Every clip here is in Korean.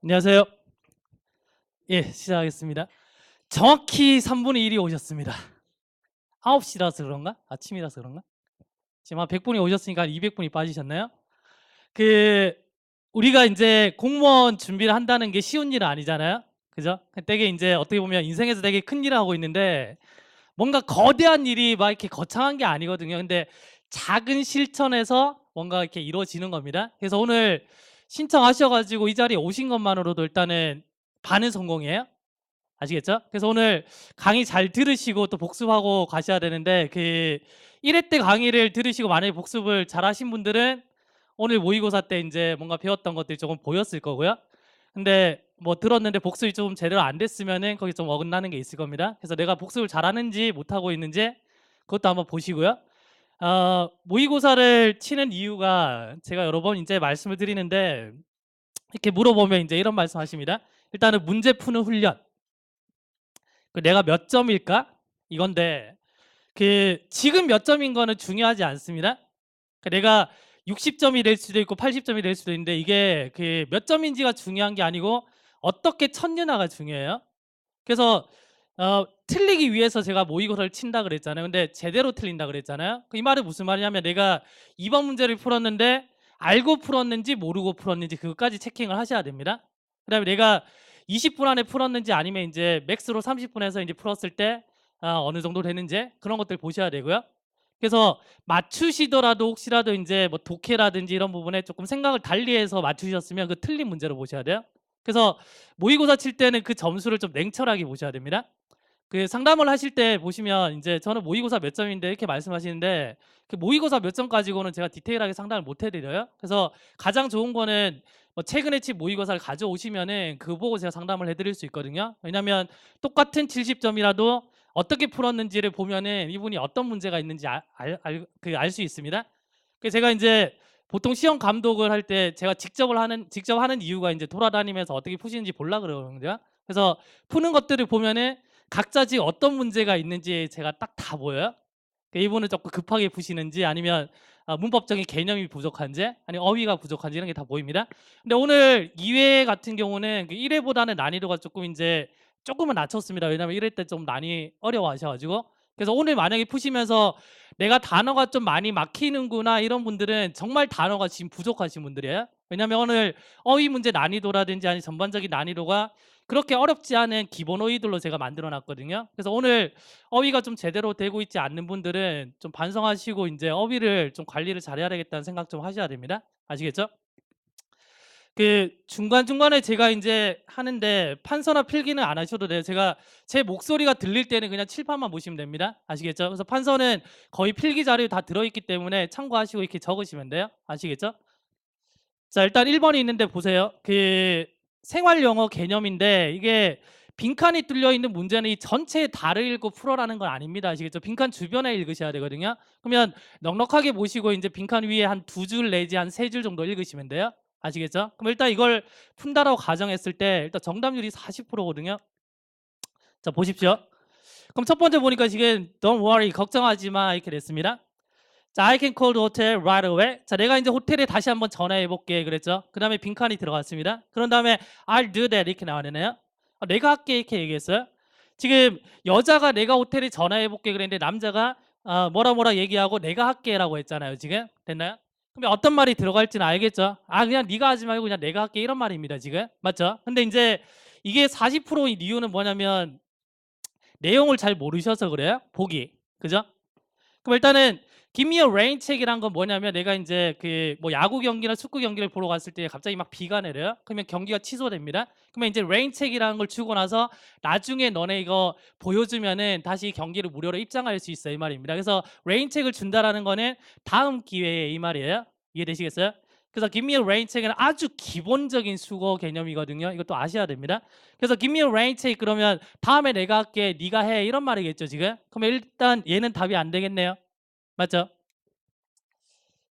안녕하세요. 예, 시작하겠습니다. 정확히 3분의 1이 오셨습니다. 9시라서 그런가? 아침이라서 그런가? 지금 한 100분이 오셨으니까 200분이 빠지셨나요? 그 우리가 인제 공무원 준비를 한다는 게 쉬운 일은 아니잖아요. 그죠? 되게 인제 어떻게 보면 인생에서 되게 큰 일을 하고 있는데 뭔가 거대한 일이 막 이렇게 거창한 게 아니거든요. 근데 작은 실천에서 뭔가 이렇게 이루어지는 겁니다. 그래서 오늘 신청하셔 가지고 이 자리에 오신 것만으로도 일단은 반은 성공이에요. 아시겠죠? 그래서 오늘 강의 잘 들으시고 또 복습하고 가셔야 되는데 1회 때 강의를 들으시고 만약에 복습을 잘하신 분들은 오늘 모의고사 때 인제 뭔가 배웠던 것들이 조금 보였을 거고요. 근데 뭐 들었는데 복습이 좀 제대로 안 됐으면은 거기 좀 어긋나는 게 있을 겁니다. 그래서 내가 복습을 잘하는지 못하고 있는지 그것도 한번 보시고요. 모의고사를 치는 이유가 제가 여러 번 인제 말씀을 드리는데 이렇게 물어보면 인제 이런 말씀하십니다. 일단은 문제 푸는 훈련. 내가 몇 점일까? 이건데 지금 몇 점인 거는 중요하지 않습니다. 내가 60점이 될 수도 있고 80점이 될 수도 있는데 이게 몇 점인지가 중요한 게 아니고 어떻게 쳤느냐가 중요해요. 그래서 틀리기 위해서 제가 모의고사를 친다 그랬잖아요. 근데 제대로 틀린다 그랬잖아요. 이 말은 무슨 말이냐면 내가 2번 문제를 풀었는데 알고 풀었는지 모르고 풀었는지 그것까지 체킹을 하셔야 됩니다. 그다음에 내가 20분 안에 풀었는지 아니면 인제 맥스로 30분 해서 인제 풀었을 때 어느 정도 되는지 그런 것들 보셔야 되고요. 그래서 맞추시더라도 혹시라도 인제 뭐 독해라든지 이런 부분에 쪼끔 생각을 달리해서 맞추셨으면 그 틀린 문제로 보셔야 돼요. 그래서 모의고사 칠 때는 그 점수를 좀 냉철하게 보셔야 됩니다. 상담을 하실 때 보시면 인제 "저는 모의고사 몇 점인데." 이렇게 말씀하시는데 모의고사 몇 점 가지고는 제가 디테일하게 상담을 못 해 드려요. 그래서 가장 좋은 거는 뭐 최근에 친 모의고사를 가져오시면은 그거 보고 제가 상담을 해 드릴 수 있거든요. 왜냐하면 똑같은 70점이라도 어떻게 풀었는지를 보면은 이분이 어떤 문제가 있는지 알 수 있습니다. 제가 인제 보통 시험 감독을 할 때 제가 직접 하는 이유가 인제 돌아다니면서 어떻게 푸시는지 보려 그러거든요. 그래서 푸는 것들을 보면은 각자 지금 어떤 문제가 있는지 제가 딱 다 보여요. 이분은 쪼끔 급하게 푸시는지 아니면 문법적인 개념이 부족한지 아니면 어휘가 부족한지 이런 게 다 보입니다. 근데 오늘 2회 같은 경우는 1 회보다는 난이도가 쪼끔 인제 쪼끔은 낮췄습니다. 왜냐하면 1회 때 좀 많이 어려워하셔 가지고. 그래서 오늘 만약에 푸시면서 '내가 단어가 좀 많이 막히는구나.' 이런 분들은 정말 단어가 지금 부족하신 분들이에요. 왜냐하면 오늘 어휘 문제 난이도라든지 아니면 전반적인 난이도가 그렇게 어렵지 않은 기본 어휘들로 제가 만들어 놨거든요. 그래서 오늘 어휘가 좀 제대로 되고 있지 않는 분들은 좀 반성하시고 인제 '어휘를 좀 관리를 잘해야 되겠다.'는 생각 좀 하셔야 됩니다. 아시겠죠? 중간중간에 제가 인제 하는데 판서나 필기는 안 하셔도 돼요. 제 목소리가 들릴 때는 그냥 칠판만 보시면 됩니다. 아시겠죠? 그래서 판서는 거의 필기 자료에 다 들어 있기 때문에 참고하시고 이렇게 적으시면 돼요. 아시겠죠? 자, 일단 1 번이 있는데 보세요. 생활 영어 개념인데 이게 빈칸이 뚫려 있는 문제는 이 전체 다를 읽고 풀어라는 건 아닙니다. 아시겠죠? 빈칸 주변에 읽으셔야 되거든요. 그러면 넉넉하게 보시고 인제 빈칸 위에 한 2줄 내지 한 3줄 정도 읽으시면 돼요. 아시겠죠? 그럼 일단 이걸 푼다라고 가정했을 때 일단 정답률이 40% 거든요. 자, 보십시오. 그럼 첫 번째 보니까 지금 "Don't worry. 걱정하지 마." 이렇게 됐습니다. 자, "I can call the hotel right away." 자, 내가 인제 호텔에 다시 한번 전화해 볼게 그랬죠. 그다음에 빈칸이 들어갔습니다. 그런 다음에 "I'll do that." 이렇게 나오네요. "내가 할게." 이렇게 얘기했어요. 지금 여자가 "내가 호텔에 전화해 볼게." 그랬는데 남자가 뭐라 뭐라 얘기하고 "내가 할게."라고 했잖아요 지금. 됐나요? 그러면 어떤 말이 들어갈지는 알겠죠? "아 그냥 네가 하지 말고 그냥 내가 할게." 이런 말입니다 지금. 맞죠? 근데 인제 이게 40%인 이유는 뭐냐면 내용을 잘 모르셔서 그래요 보기. 그죠? 그럼 일단은 give me a rain check이란 건 뭐냐면 내가 인제 뭐 야구 경기나 축구 경기를 보러 갔을 때 갑자기 막 비가 내려요. 그러면 경기가 취소됩니다. 그러면 인제 rain check이라는 걸 주고 나서 "나중에 너네 이거 보여주면은 다시 경기를 무료로 입장할 수 있어." 이 말입니다. 그래서 rain check을 준다라는 거는 다음 기회에 이 말이에요. 이해되시겠어요? 그래서 give me a rain check은 아주 기본적인 수거 개념이거든요. 이것도 아셔야 됩니다. 그래서 give me a rain check 그러면 "다음에 내가 할게. 네가 해." 이런 말이겠죠 지금? 그러면 일단 얘는 답이 안 되겠네요. 맞죠?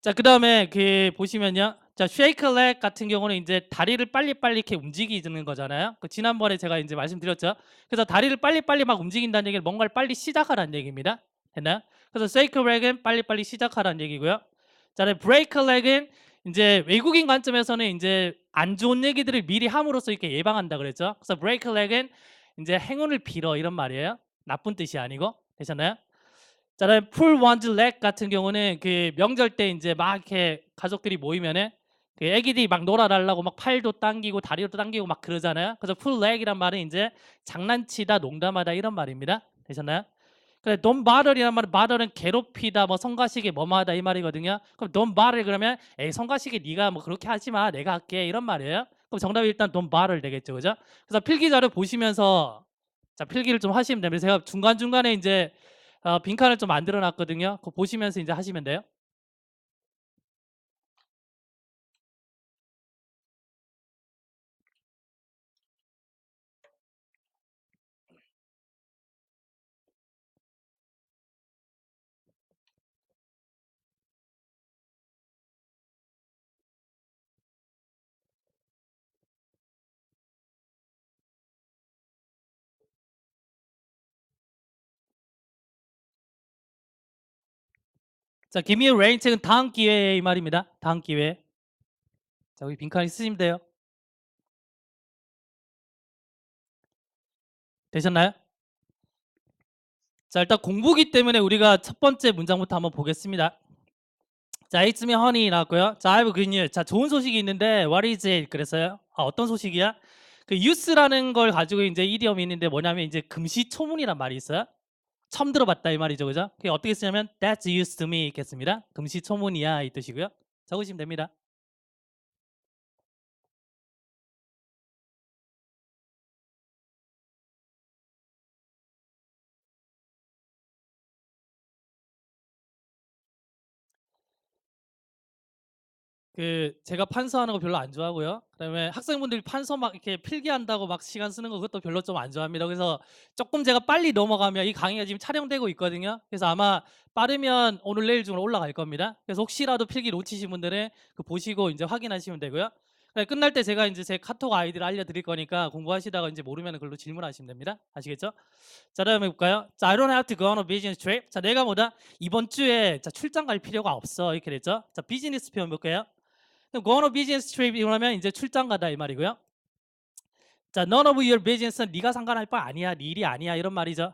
자, 그다음에 보시면요. 자, shake a leg 같은 경우는 인제 다리를 빨리빨리 이렇게 움직이는 거잖아요. 지난번에 제가 인제 말씀드렸죠. 그래서 다리를 빨리빨리 막 움직인다는 얘기는 뭔가를 빨리 시작하라는 얘기입니다. 됐나요? 그래서 shake a leg은 빨리빨리 시작하라는 얘기고요. 자, break a leg은 이제 외국인 관점에서는 이제 안 좋은 얘기들을 미리 함으로써 이렇게 예방한다 그랬죠. 그래서 break a leg은 이제 행운을 빌어 이런 말이에요. 나쁜 뜻이 아니고. 되셨나요? 자, 다음에 pull one's leg 같은 경우는 그 명절 때 이제 막 이렇게 가족들이 모이면은 그 애기들이 막 놀아달라고 막 팔도 당기고 다리도 당기고 막 그러잖아요. 그래서 pull leg이란 말은 이제 장난치다, 농담하다 이런 말입니다. 되셨나요? 그래, don't bother이란 말은 bother는 괴롭히다, 뭐 성가시게 뭐뭐하다 이 말이거든요. 그럼 don't bother 그러면 에이 성가시게 네가 뭐 그렇게 하지 마, 내가 할게 이런 말이에요. 그럼 정답이 일단 don't bother 되겠죠, 그죠? 그래서 필기 자료 보시면서 자 필기를 좀 하시면 됩니다. 제가 중간 중간에 이제 빈칸을 좀 만들어 놨거든요. 그거 보시면서 이제 하시면 돼요. 자, give me a rain 책은 다음 기회에 이 말입니다. 다음 기회에. 자, 여기 빈칸 있으시면 돼요. 되셨나요? 자, 일단 공부기 때문에 우리가 첫 번째 문장부터 한번 보겠습니다. 자, it's me honey 나왔고요. 자, I have good news. 자, 좋은 소식이 있는데 what is it? 그랬어요. 어떤 소식이야? 그 use라는 걸 가지고 이제 이디엄이 있는데 뭐냐면 이제 금시초문이란 말이 있어요. 처음 들어봤다 이 말이죠, 그죠? 그게 어떻게 쓰냐면 that's used to me 있겠습니다. 금시초문이야 이 뜻이고요. 적으시면 됩니다. 그 제가 판서하는 거 별로 안 좋아하고요. 그다음에 학생분들이 판서 막 이렇게 필기한다고 막 시간 쓰는 거 그것도 별로 좀 안 좋아합니다. 그래서 조금 제가 빨리 넘어가면 이 강의가 지금 촬영되고 있거든요. 그래서 아마 빠르면 오늘 내일 중으로 올라갈 겁니다. 그래서 혹시라도 필기 놓치신 분들은 그 보시고 이제 확인하시면 되고요. 끝날 때 제가 이제 제 카톡 아이디를 알려드릴 거니까 공부하시다가 이제 모르면 글로 질문하시면 됩니다. 아시겠죠? 자, 다음에 볼까요? 자, I don't have to go on a business trip. 자, 내가 뭐다? 이번 주에 자, 출장 갈 필요가 없어. 이렇게 됐죠? 자, 비즈니스 표현 볼게요. 그럼 go on a business trip 이러면 이제 출장 가다 이 말이고요. 자, none of your business는 네가 상관할 바 아니야, 네 일이 아니야 이런 말이죠.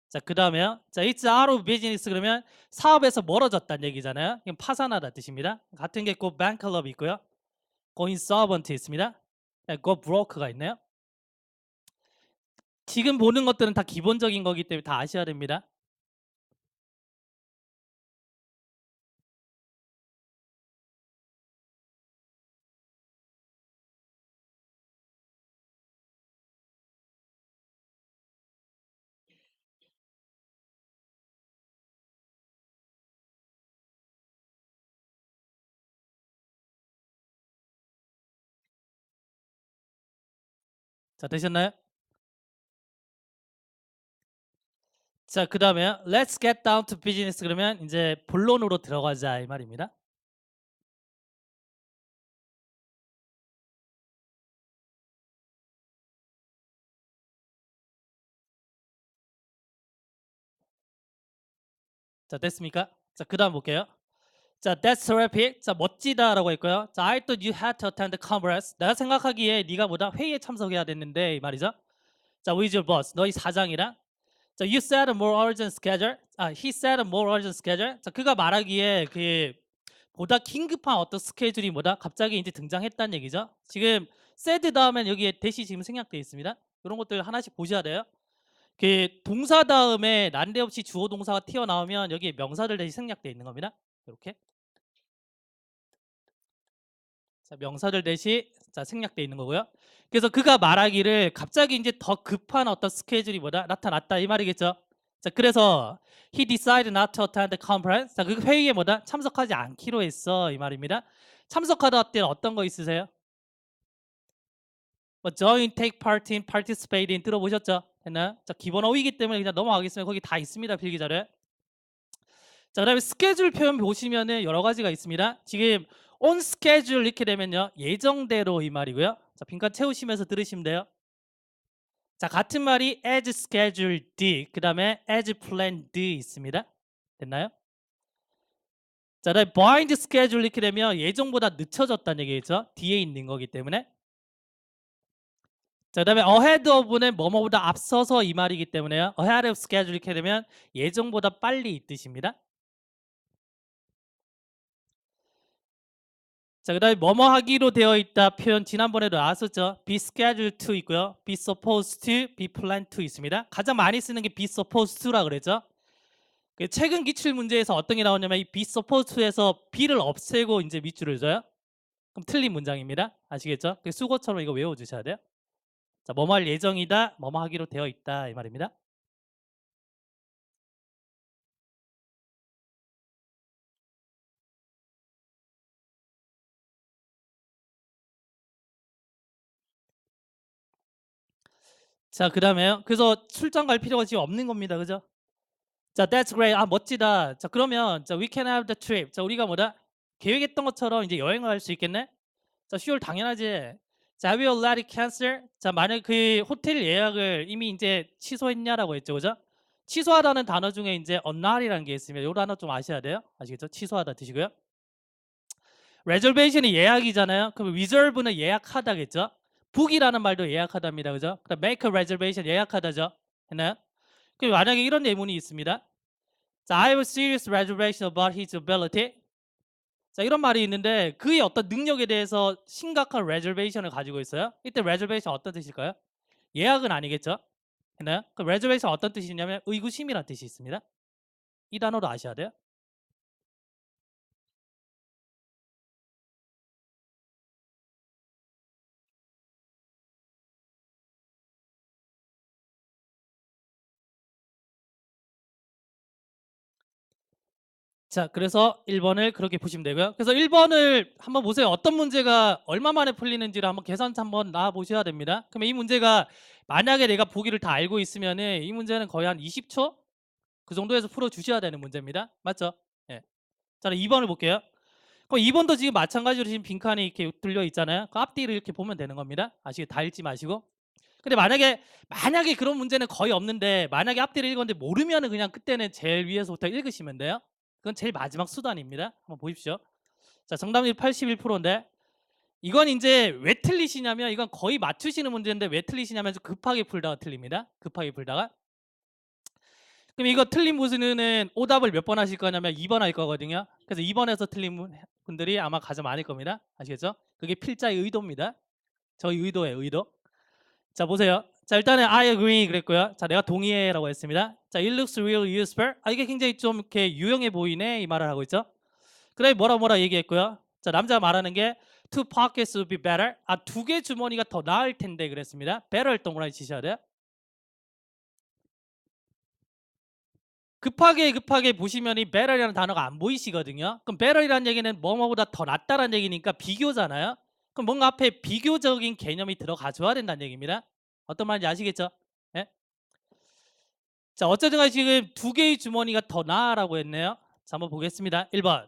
자, 그 다음에요. 자, it's out of business 그러면 사업에서 멀어졌다는 얘기잖아요. 그럼 파산하다 뜻입니다. 같은 게 go bankrupt 있고요. go insolvent 있습니다. go broke가 있네요. 지금 보는 것들은 다 기본적인 거기 때문에 다 아셔야 됩니다. 자, 되셨나요? 자, 그 다음에 let's get down to business 그러면 이제 본론으로 들어가자 이 말입니다. 자, 됐습니까? 자, 그 다음 볼게요. 자, that's terrific. 자, 멋지다라고 했고요. 자, I thought you had to attend the conference. 내가 생각하기에 네가 보다 회의에 참석해야 됐는데 이 말이죠. 자, with your boss. 너희 사장이랑. 자, you said a more urgent schedule. He said a more urgent schedule. 자, 그가 말하기에 그 보다 긴급한 어떤 스케줄이 뭐다 갑자기 이제 등장했다는 얘기죠. 지금 said 다음엔 여기에 대시 지금 생략되어 있습니다. 이런 것들 하나씩 보셔야 돼요. 그 동사 다음에 난데없이 주어 동사가 튀어나오면 여기에 명사들 대시 생략되어 있는 겁니다. 이렇게. 자, 명사들 대시 자, 생략되어 있는 거고요. 그래서 그가 말하기를 갑자기 이제 더 급한 어떤 스케줄이 뭐다 나타났다 이 말이겠죠. 자, 그래서 he decided not to attend the conference. 자, 그 회의에 뭐다 참석하지 않기로 했어 이 말입니다. 참석하다 때는 어떤 거 있으세요? 뭐 join, take part in, participate in 들어보셨죠? 했나요? 자, 기본 어휘이기 때문에 그냥 넘어가겠습니다. 거기 다 있습니다 필기자료에. 자, 그다음에 스케줄 표현 보시면은 여러 가지가 있습니다. 지금 on schedule 이렇게 되면요 예정대로 이 말이고요. 자, 빈칸 채우시면서 들으시면 돼요. 자, 같은 말이 as scheduled 그 다음에 as planned 있습니다. 됐나요? 자, 그다음에 behind schedule 이렇게 되면 예정보다 늦춰졌다는 얘기겠죠. 뒤에 있는 거기 때문에. 자, 그다음에 ahead of는 뭐뭐보다 앞서서 이 말이기 때문에요. ahead of schedule 이렇게 되면 예정보다 빨리 이 뜻입니다. 자, 그다음에 뭐뭐 하기로 되어 있다 표현 지난번에도 나왔었죠. be scheduled to 있고요. be supposed to, be planned to 있습니다. 가장 많이 쓰는 게 be supposed to라 그랬죠. 최근 기출 문제에서 어떤 게 나오냐면 이 be supposed to에서 be를 없애고 이제 밑줄을 줘요. 그럼 틀린 문장입니다. 아시겠죠? 수거처럼 이거 외워주셔야 돼요. 자, 뭐뭐 할 예정이다, 뭐뭐 하기로 되어 있다 이 말입니다. 자, 그다음에요. 그래서 출장 갈 필요가 지금 없는 겁니다. 그죠? 자, that's great. 아, 멋지다. 자, 그러면 자, we can have the trip. 자, 우리가 뭐다? 계획했던 것처럼 이제 여행을 갈 수 있겠네? 자, sure 당연하지. 자, have you already cancel? 자, 만약 그 호텔 예약을 이미 이제 취소했냐라고 했죠. 그죠? 취소하다는 단어 중에 이제 unnot이라는 게 있으면 요 단어 좀 아셔야 돼요. 아시겠죠? 취소하다 뜻이고요. reservation이 예약이잖아요. 그럼 reserve는 예약하다겠죠? book이라는 말도 예약하다입니다. 그죠? 그다음 make a reservation 예약하다죠. 했나요? 그럼 만약에 이런 예문이 있습니다. 자, I have a serious reservation about his ability. 자, 이런 말이 있는데 그의 어떤 능력에 대해서 심각한 reservation을 가지고 있어요. 이때 reservation 어떤 뜻일까요? 예약은 아니겠죠? 했나요? 그 reservation 어떤 뜻이냐면 의구심이라는 뜻이 있습니다. 이 단어도 아셔야 돼요. 자, 그래서 1번을 그렇게 보시면 되고요. 그래서 1번을 한번 보세요. 어떤 문제가 얼마 만에 풀리는지를 한번 계산차 한번 놔 보셔야 됩니다. 그러면 이 문제가 만약에 내가 보기를 다 알고 있으면은 이 문제는 거의 한 20초 그 정도에서 풀어 주셔야 되는 문제입니다. 맞죠? 예. 자, 2번을 볼게요. 그럼 2번도 지금 마찬가지로 지금 빈칸이 이렇게 뚫려 있잖아요. 그 앞뒤를 이렇게 보면 되는 겁니다. 아시겠죠? 다 읽지 마시고. 근데 만약에 그런 문제는 거의 없는데 만약에 앞뒤를 읽었는데 모르면은 그냥 그때는 제일 위에서부터 읽으시면 돼요. 그건 제일 마지막 수단입니다. 한번 보십시오. 자, 정답률 81%인데 이건 이제 왜 틀리시냐면 이건 거의 맞추시는 문제인데 왜 틀리시냐면 좀 급하게 풀다가 틀립니다. 급하게 풀다가. 그럼 이거 틀린 분은 오답을 몇 번 하실 거냐면 2번 할 거거든요. 그래서 2번에서 틀린 분들이 아마 가장 많을 겁니다. 아시겠죠? 그게 필자의 의도입니다. 저희 의도예요, 의도. 자, 보세요. 자, 일단은 I agree 그랬고요. 자, 내가 동의해라고 했습니다. 자, it looks real useful. 아, 이게 굉장히 좀 이렇게 유용해 보이네 이 말을 하고 있죠. 그래 뭐라 얘기했고요. 자, 남자가 말하는 게 two pockets would be better. 아, 두 개 주머니가 더 나을 텐데 그랬습니다. better를 동그라미 치셔야 돼요. 급하게 보시면 이 better이라는 단어가 안 보이시거든요. 그럼 better이라는 얘기는 뭐뭐보다 더 낫다라는 얘기니까 비교잖아요. 그럼 뭔가 앞에 비교적인 개념이 들어가줘야 된다는 얘기입니다. 어떤 말인지 아시겠죠? 예? 자, 어쨌든 간에 지금 두 개의 주머니가 더 나아라고 했네요. 자, 한번 보겠습니다. 1번.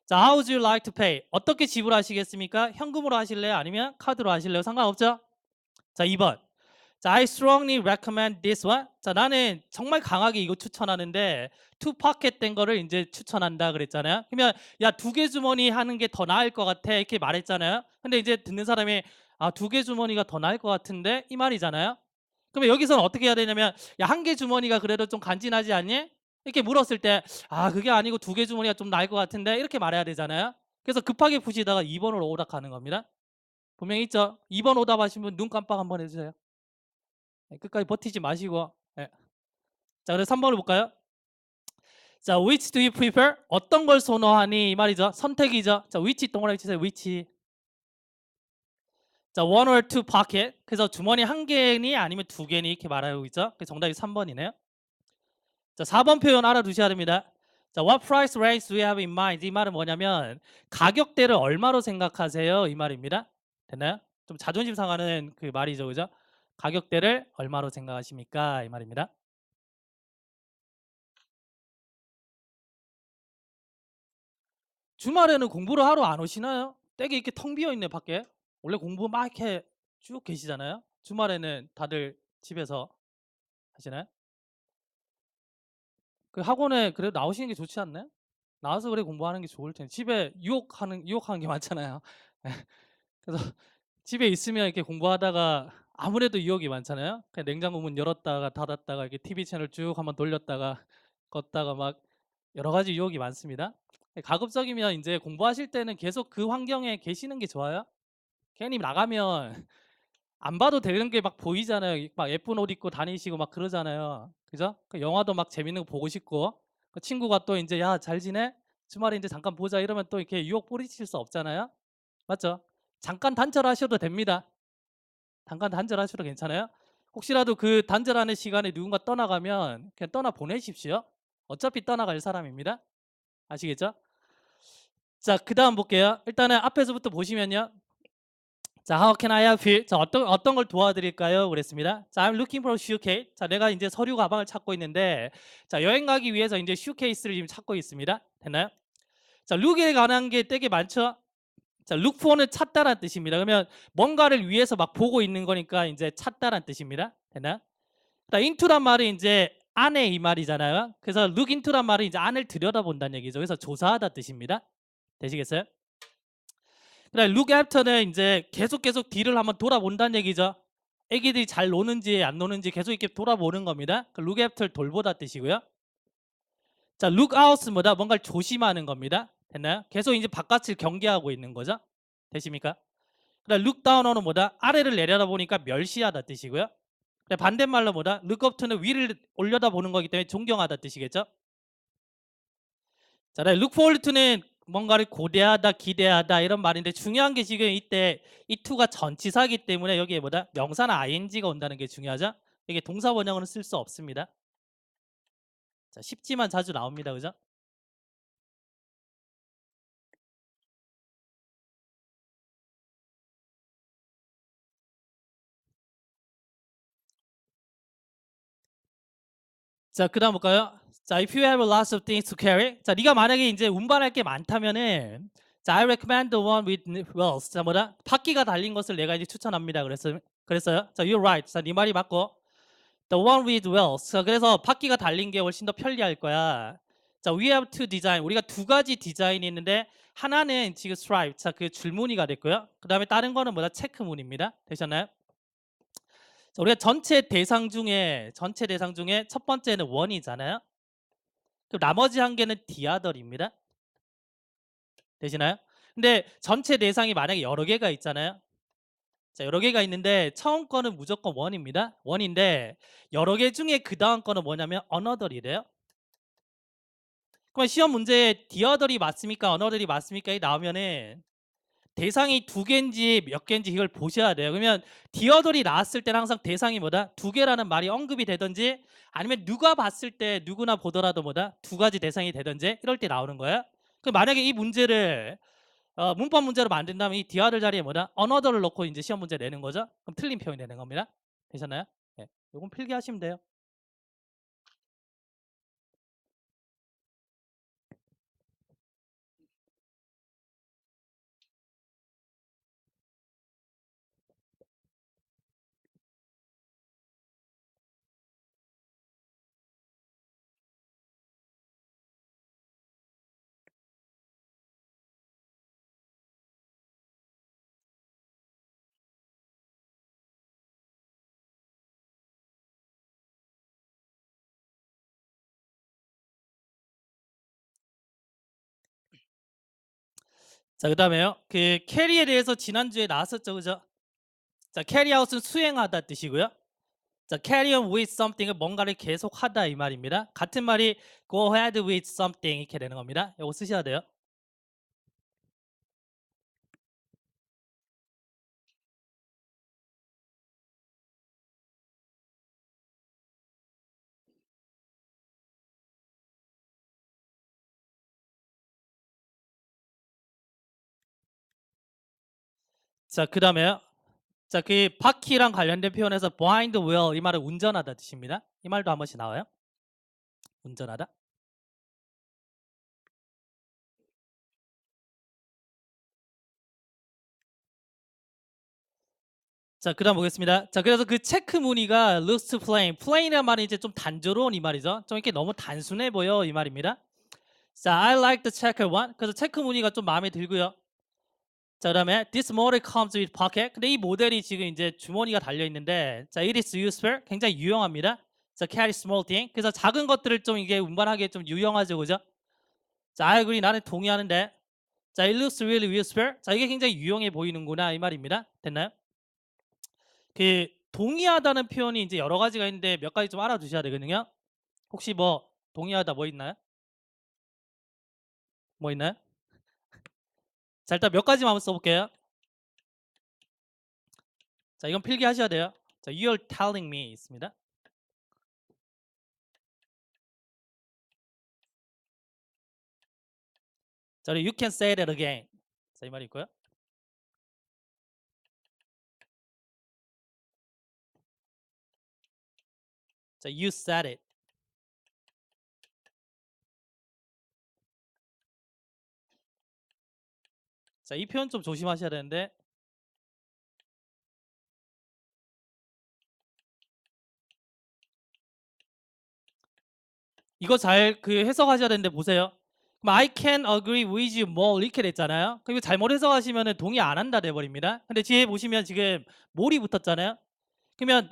자, how would you like to pay? 어떻게 지불하시겠습니까? 현금으로 하실래요? 아니면 카드로 하실래요? 상관없죠? 자, 2번. 자, I strongly recommend this one. 자, 나는 정말 강하게 이거 추천하는데 투 파켓 된 거를 이제 추천한다 그랬잖아요. 그러면 야, 두 개 주머니 하는 게 더 나을 것 같아 이렇게 말했잖아요. 근데 이제 듣는 사람이 아, 두 개 주머니가 더 나을 것 같은데 이 말이잖아요. 그러면 여기서는 어떻게 해야 되냐면 야, 한 개 주머니가 그래도 좀 간지나지 않니? 이렇게 물었을 때 아, 그게 아니고 두 개 주머니가 좀 나을 것 같은데 이렇게 말해야 되잖아요. 그래서 급하게 푸시다가 2번으로 오답하는 겁니다. 분명히 있죠? 2번 오답하신 분 눈 깜빡 한번 해주세요. 네, 끝까지 버티지 마시고. 네. 자, 그래서 3번을 볼까요? 자, which do you prefer? 어떤 걸 선호하니? 이 말이죠. 선택이죠. 자, which 동그라미 치세요. which. 자, one or two pocket. 그래서 주머니 한 개니 아니면 두 개니 이렇게 말하고 있죠. 그래서 정답이 3번이네요. 자, 4번 표현 알아두셔야 됩니다. 자, what price range do you have in mind? 이 말은 뭐냐면 가격대를 얼마로 생각하세요? 이 말입니다. 됐나요? 좀 자존심 상하는 그 말이죠. 그죠? 가격대를 얼마로 생각하십니까? 이 말입니다. 주말에는 공부를 하러 안 오시나요? 댁에 이렇게 텅 비어 있네 밖에. 원래 공부 막 이렇게 쭉 계시잖아요. 주말에는 다들 집에서 하시나요? 그 학원에 그래도 나오시는 게 좋지 않나요? 나와서 그래 공부하는 게 좋을 텐데 집에 유혹하는 게 많잖아요. 그래서 집에 있으면 이렇게 공부하다가 아무래도 유혹이 많잖아요. 그냥 냉장고 문 열었다가 닫았다가 이렇게 TV 채널 쭉 한번 돌렸다가 껐다가 막 여러 가지 유혹이 많습니다. 가급적이면 이제 공부하실 때는 계속 그 환경에 계시는 게 좋아요. 괜히 나가면 안 봐도 되는 게 막 보이잖아요. 막 예쁜 옷 입고 다니시고 막 그러잖아요. 그죠? 그 영화도 막 재밌는 거 보고 싶고 그 친구가 또 이제 야, 잘 지내? 주말에 이제 잠깐 보자 이러면 또 이렇게 유혹 뿌리칠 수 없잖아요. 맞죠? 잠깐 단절하셔도 됩니다. 잠깐 단절하셔도 괜찮아요. 혹시라도 그 단절하는 시간에 누군가 떠나가면 그냥 떠나 보내십시오. 어차피 떠나갈 사람입니다. 아시겠죠? 자, 그 다음 볼게요. 일단은 앞에서부터 보시면요. 자, how can I help you? 자, 어떤 걸 도와드릴까요? 그랬습니다. 자, I'm looking for a suitcase. 자, 내가 이제 서류 가방을 찾고 있는데, 자, 여행 가기 위해서 이제 suitcase를 지금 찾고 있습니다. 됐나요? 자, look에 관한 게 되게 많죠? 자, look for는 찾다란 뜻입니다. 그러면 뭔가를 위해서 막 보고 있는 거니까 이제 찾다란 뜻입니다. 됐나요? 자, into란 말이 이제 안에 이 말이잖아요. 그래서 look into란 말이 이제 안을 들여다본다는 얘기죠. 그래서 조사하다 뜻입니다. 되시겠어요? 그다음에 look after는 이제 계속 뒤를 한번 돌아본다는 얘기죠. 애기들이 잘 노는지 안 노는지 계속 이렇게 돌아보는 겁니다. 그 look after 돌보다 뜻이고요. 자, look out은 뭐다? 뭔가를 조심하는 겁니다. 됐나요? 계속 이제 바깥을 경계하고 있는 거죠. 되십니까? 그다음 look down은 뭐다? 아래를 내려다보니까 멸시하다 뜻이고요. 반대말로 뭐다? look up to는 위를 올려다보는 거기 때문에 존경하다 뜻이겠죠. 자, look forward to는 뭔가를 고대하다, 기대하다 이런 말인데 중요한 게 지금 이때 이 to가 전치사이기 때문에 여기에 뭐다? 명사나 ing가 온다는 게 중요하죠. 이게 동사 원형으로 쓸 수 없습니다. 자, 쉽지만 자주 나옵니다. 그죠? 자, 그다음 볼까요? 자, if you have lots of things to carry. 자, 네가 만약에 이제 운반할 게 많다면은 자, I recommend the one with wheels. 자, 뭐다? 바퀴가 달린 것을 내가 이제 추천합니다. 그랬어요. 자, you're right. 자, 네 말이 맞고. The one with wheels. 자, 그래서 바퀴가 달린 게 훨씬 더 편리할 거야. 자, we have two design. 우리가 두 가지 디자인이 있는데 하나는 지금 stripe. 자, 그 줄무늬가 됐고요. 그다음에 다른 거는 뭐다? 체크무늬입니다. 되셨나요? 자, 우리가 전체 대상 중에 첫 번째는 원이잖아요. 그럼 나머지 한 개는 디아더입니다. 되시나요? 근데 전체 대상이 만약에 여러 개가 있잖아요. 자, 여러 개가 있는데 처음 거는 무조건 원입니다. 원인데 여러 개 중에 그 다음 거는 뭐냐면 another이래요. 그럼 시험 문제에 디어더이 맞습니까? another이 맞습니까? 이 나오면은 대상이 두 개인지 몇 개인지 이걸 보셔야 돼요. 그러면 디어더이 나왔을 때는 항상 대상이 뭐다? 두 개라는 말이 언급이 되든지 아니면 누가 봤을 때 누구나 보더라도 뭐다? 두 가지 대상이 되든지 이럴 때 나오는 거예요. 그럼 만약에 이 문제를 문법 문제로 만든다면 이 디어더 자리에 뭐다? another를 넣고 이제 시험 문제 내는 거죠. 그럼 틀린 표현이 되는 겁니다. 되셨나요? 네. 요건 필기하시면 돼요. 자, 그다음에요. 그 캐리에 대해서 지난주에 나왔었죠. 그죠? 자, carry out은 수행하다 뜻이고요. 자, carry on with something은 뭔가를 계속하다 이 말입니다. 같은 말이 go ahead with something 이렇게 되는 겁니다. 이거 쓰셔야 돼요. 자, 그다음에요. 자, 그 바퀴랑 관련된 표현에서 behind the wheel 이 말은 운전하다 뜻입니다. 이 말도 한 번씩 나와요. 운전하다. 자, 그다음 보겠습니다. 자, 그래서 그 체크 무늬가 looks plain. plain이란 말이 이제 좀 단조로운 이 말이죠. 좀 이렇게 너무 단순해 보여 이 말입니다. 자, I like the checker one. 그래서 체크 무늬가 좀 마음에 들고요. 자, 그다음에 this model comes with pocket. 근데 이 모델이 지금 이제 주머니가 달려 있는데, 자, it is useful. 굉장히 유용합니다. 자, carry small thing. 그래서 작은 것들을 좀 이게 운반하기에 좀 유용하죠, 그죠? 자, I agree. 나는 동의하는데. 자, it looks really useful. 자, 이게 굉장히 유용해 보이는구나 이 말입니다. 됐나요? 그 동의하다는 표현이 이제 여러 가지가 있는데 몇 가지 좀 알아두셔야 되거든요. 혹시 뭐 동의하다 뭐 있나요? 뭐 있나요? 자, 일단 몇 가지만 한번 써볼게요. 자, 이건 필기하셔야 돼요. 자, you're telling me 있습니다. 자, 그리고 you can say that again. 자, 이 말이 있고요. 자, you said it. 자, 이 표현 좀 조심하셔야 되는데, 이거 잘 그 해석하셔야 되는데 보세요. 그럼 I can agree with you more 이렇게 됐잖아요. 그럼 이거 잘못 해석하시면 동의 안 한다 돼버립니다. 근데 뒤에 보시면 지금 more이 붙었잖아요. 그러면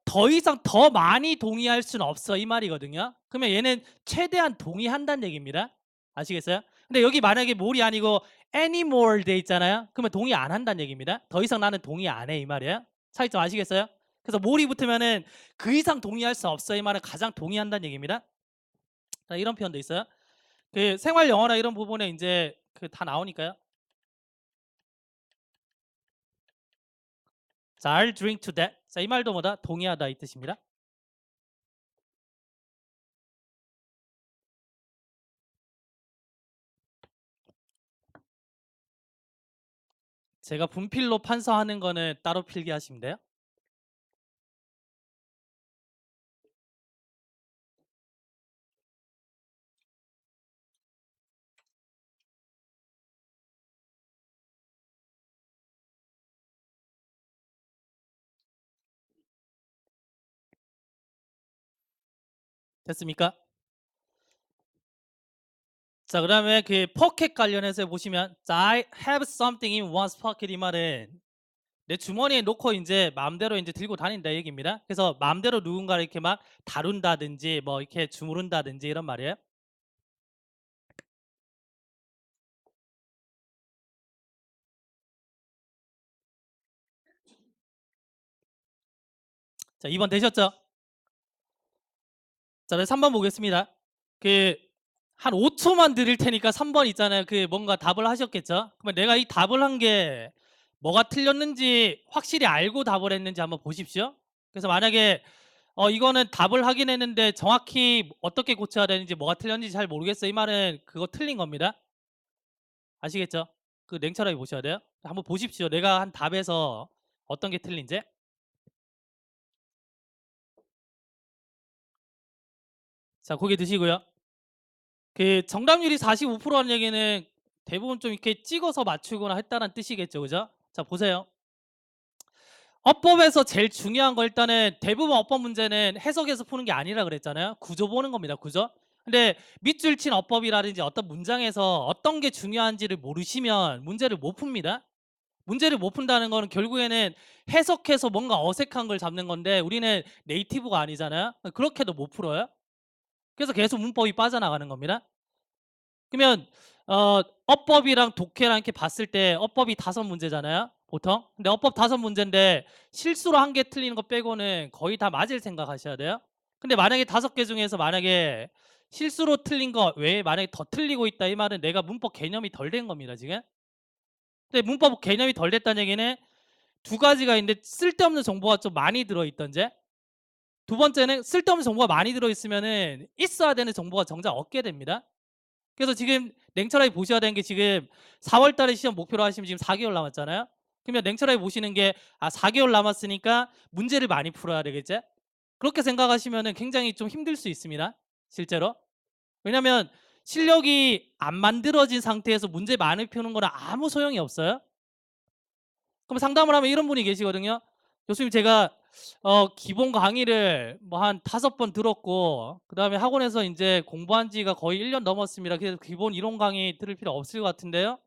더 이상 더 많이 동의할 수는 없어 이 말이거든요. 그러면 얘는 최대한 동의한다는 얘기입니다. 아시겠어요? 근데 여기 만약에 more이 아니고 any more 돼 있잖아요. 그러면 동의 안 한다는 얘기입니다. 더 이상 나는 동의 안 해 이 말이에요. 차이점 아시겠어요? 그래서 more이 붙으면은 그 이상 동의할 수 없어 이 말은 가장 동의한다는 얘기입니다. 자, 이런 표현도 있어요. 그 생활 영어나 이런 부분에 이제 그 다 나오니까요. 자, I'll drink to that. 자, 이 말도 뭐다? 동의하다 이 뜻입니다. 제가 분필로 판서하는 거는 따로 필기하시면 돼요. 됐습니까? 자, 그다음에 그 포켓 관련해서 보시면 I have something in one's pocket 이 말은 내 주머니에 놓고 이제 마음대로 이제 들고 다닌다 얘기입니다. 그래서 마음대로 누군가를 이렇게 막 다룬다든지 뭐 이렇게 주무른다든지 이런 말이에요. 자, 2번 되셨죠? 자, 3번 보겠습니다. 그 한 5초만 드릴 테니까 3번 있잖아요. 그 뭔가 답을 하셨겠죠? 그러면 내가 이 답을 한 게 뭐가 틀렸는지 확실히 알고 답을 했는지 한번 보십시오. 그래서 만약에 이거는 답을 하긴 했는데 정확히 어떻게 고쳐야 되는지 뭐가 틀렸는지 잘 모르겠어 이 말은 그거 틀린 겁니다. 아시겠죠? 그 냉철하게 보셔야 돼요. 한번 보십시오. 내가 한 답에서 어떤 게 틀린지. 자, 고개 드시고요. 그 정답률이 45%라는 얘기는 대부분 좀 이렇게 찍어서 맞추거나 했다는 뜻이겠죠. 그죠? 자, 보세요. 어법에서 제일 중요한 거 일단은 대부분 어법 문제는 해석해서 푸는 게 아니라 그랬잖아요. 구조 보는 겁니다. 구조. 근데 밑줄 친 어법이라든지 어떤 문장에서 어떤 게 중요한지를 모르시면 문제를 못 풉니다. 문제를 못 푼다는 거는 결국에는 해석해서 뭔가 어색한 걸 잡는 건데 우리는 네이티브가 아니잖아요. 그렇게도 못 풀어요. 그래서 계속 문법이 빠져나가는 겁니다. 그러면 어법이랑 독해랑 이렇게 봤을 때 어법이 5문제잖아요. 보통. 근데 어법 5문제인데 실수로 1개 틀리는 거 빼고는 거의 다 맞을 생각하셔야 돼요. 근데 만약에 5개 중에서 만약에 실수로 틀린 거 외에 만약에 더 틀리고 있다 이 말은 내가 문법 개념이 덜 된 겁니다. 지금. 근데 문법 개념이 덜 됐다는 얘기는 두 가지가 있는데 쓸데없는 정보가 좀 많이 들어있던지 두 번째는 쓸데없는 정보가 많이 들어있으면은 있어야 되는 정보가 정작 없게 됩니다. 그래서 지금 냉철하게 보셔야 되는 게 지금 4월 달에 시험 목표로 하시면 지금 4개월 남았잖아요. 그러면 냉철하게 보시는 게 4개월 남았으니까 문제를 많이 풀어야 되겠지? 그렇게 생각하시면 굉장히 좀 힘들 수 있습니다. 실제로. 왜냐면 실력이 안 만들어진 상태에서 문제 많이 푸는 거는 아무 소용이 없어요. 그럼 상담을 하면 이런 분이 계시거든요. 교수님 제가 기본 강의를 뭐 한 5번 들었고 그다음에 학원에서 인제 공부한 지가 거의 1년 넘었습니다. 그래서 기본 이론 강의 들을 필요 없을 것 같은데요.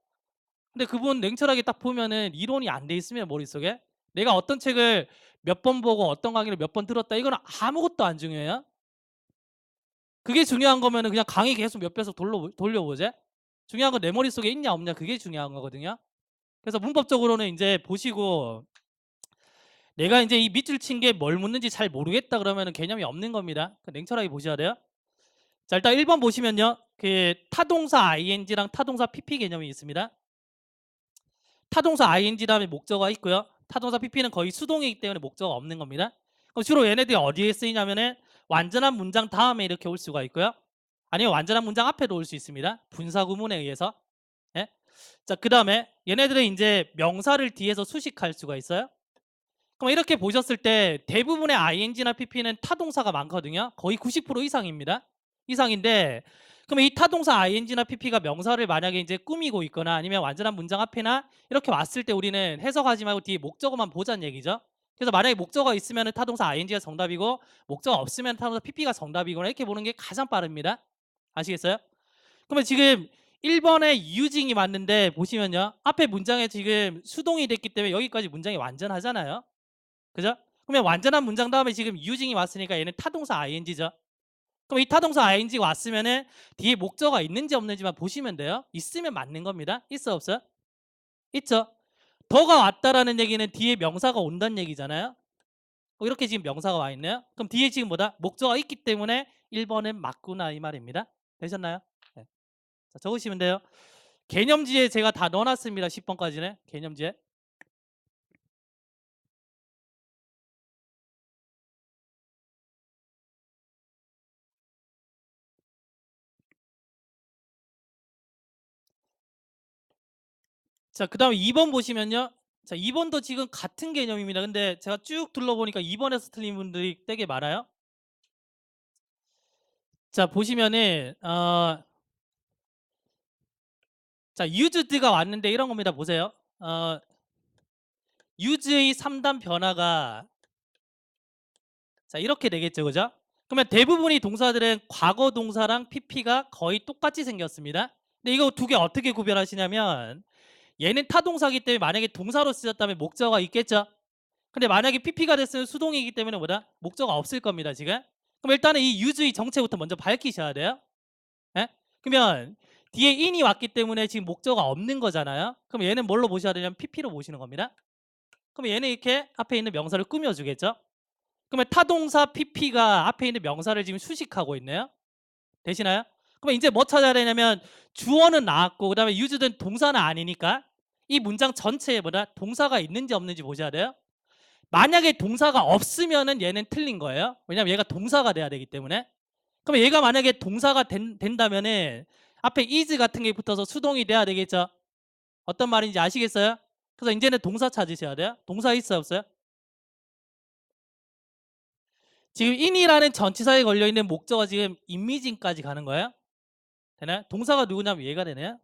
근데 그분 냉철하게 딱 보면은 이론이 안 돼 있습니다, 머릿속에. 내가 어떤 책을 몇 번 보고 어떤 강의를 몇 번 들었다 이거는 아무것도 안 중요해요. 그게 중요한 거면은 그냥 강의 계속 몇 배속 돌려보재. 중요한 건 내 머릿속에 있냐 없냐 그게 중요한 거거든요. 그래서 문법적으로는 인제 보시고 내가 인제 이 밑줄 친 게 뭘 묻는지 잘 모르겠다 그러면은 개념이 없는 겁니다. 냉철하게 보셔야 돼요. 자, 일단 1번 보시면요. 그 타동사 ing랑 타동사 pp 개념이 있습니다. 타동사 ing 다음에 목적어가 있고요. 타동사 pp는 거의 수동이기 때문에 목적어가 없는 겁니다. 그럼 주로 얘네들이 어디에 쓰이냐면은 완전한 문장 다음에 이렇게 올 수가 있고요. 아니면 완전한 문장 앞에도 올 수 있습니다. 분사 구문에 의해서. 예? 자, 그다음에 얘네들은 이제 명사를 뒤에서 수식할 수가 있어요. 그럼 이렇게 보셨을 때 대부분의 ing나 pp는 타동사가 많거든요. 거의 90% 이상입니다. 이상인데 그럼 이 타동사 ing나 pp가 명사를 만약에 이제 꾸미고 있거나 아니면 완전한 문장 앞에나 이렇게 왔을 때 우리는 해석하지 말고 뒤에 목적어만 보자는 얘기죠. 그래서 만약에 목적어가 있으면 타동사 ing가 정답이고 목적어 없으면 타동사 pp가 정답이거나 이렇게 보는 게 가장 빠릅니다. 아시겠어요? 그러면 지금 1번에 using이 맞는데 보시면요. 앞에 문장에 지금 수동이 됐기 때문에 여기까지 문장이 완전하잖아요. 그죠? 그러면 완전한 문장 다음에 지금 using이 왔으니까 얘는 타동사 ing죠. 그럼 이 타동사 ing가 왔으면은 뒤에 목적어가 있는지 없는지만 보시면 돼요. 있으면 맞는 겁니다. 있어 없어요? 있죠. 더가 왔다라는 얘기는 뒤에 명사가 온다는 얘기잖아요. 이렇게 지금 명사가 와 있네요. 그럼 뒤에 지금 뭐다? 목적어가 있기 때문에 1번은 맞구나 이 말입니다. 되셨나요? 네. 자, 적으시면 돼요. 개념지에 제가 다 넣어놨습니다. 10번까지는 개념지에. 자, 그 다음에 2번 보시면요. 자, 2번도 지금 같은 개념입니다. 근데 제가 쭉 둘러보니까 2번에서 틀린 분들이 되게 많아요. 자, 보시면은 자, used가 왔는데 이런 겁니다. 보세요. use의 3단 변화가 자, 이렇게 되겠죠. 그죠? 그러면 대부분의 동사들은 과거 동사랑 pp가 거의 똑같이 생겼습니다. 근데 이거 두 개 어떻게 구별하시냐면 얘는 타동사기 때문에 만약에 동사로 쓰였다면 목적어가 있겠죠. 근데 만약에 pp가 됐으면 수동이기 때문에 뭐다? 목적어가 없을 겁니다. 지금. 그럼 일단은 이 use의 정체부터 먼저 밝히셔야 돼요. 예? 그러면 뒤에 in이 왔기 때문에 지금 목적어가 없는 거잖아요. 그럼 얘는 뭘로 보셔야 되냐면 pp로 보시는 겁니다. 그럼 얘는 이렇게 앞에 있는 명사를 꾸며주겠죠. 그러면 타동사 pp가 앞에 있는 명사를 지금 수식하고 있네요. 되시나요? 그러면 이제 뭐 찾아야 되냐면 주어는 나왔고 그다음에 used는 동사는 아니니까 이 문장 전체에 뭐다? 동사가 있는지 없는지 보셔야 돼요. 만약에 동사가 없으면은 얘는 틀린 거예요. 왜냐면 얘가 동사가 돼야 되기 때문에. 그럼 얘가 만약에 동사가 된다면은 앞에 is 같은 게 붙어서 수동이 돼야 되겠죠. 어떤 말인지 아시겠어요? 그래서 이제는 동사 찾으셔야 돼요. 동사 있어요 없어요? 지금 in이라는 전치사에 걸려있는 목적어 지금 이미징까지 가는 거예요. 되나요? 동사가 누구냐면 얘가 되네요.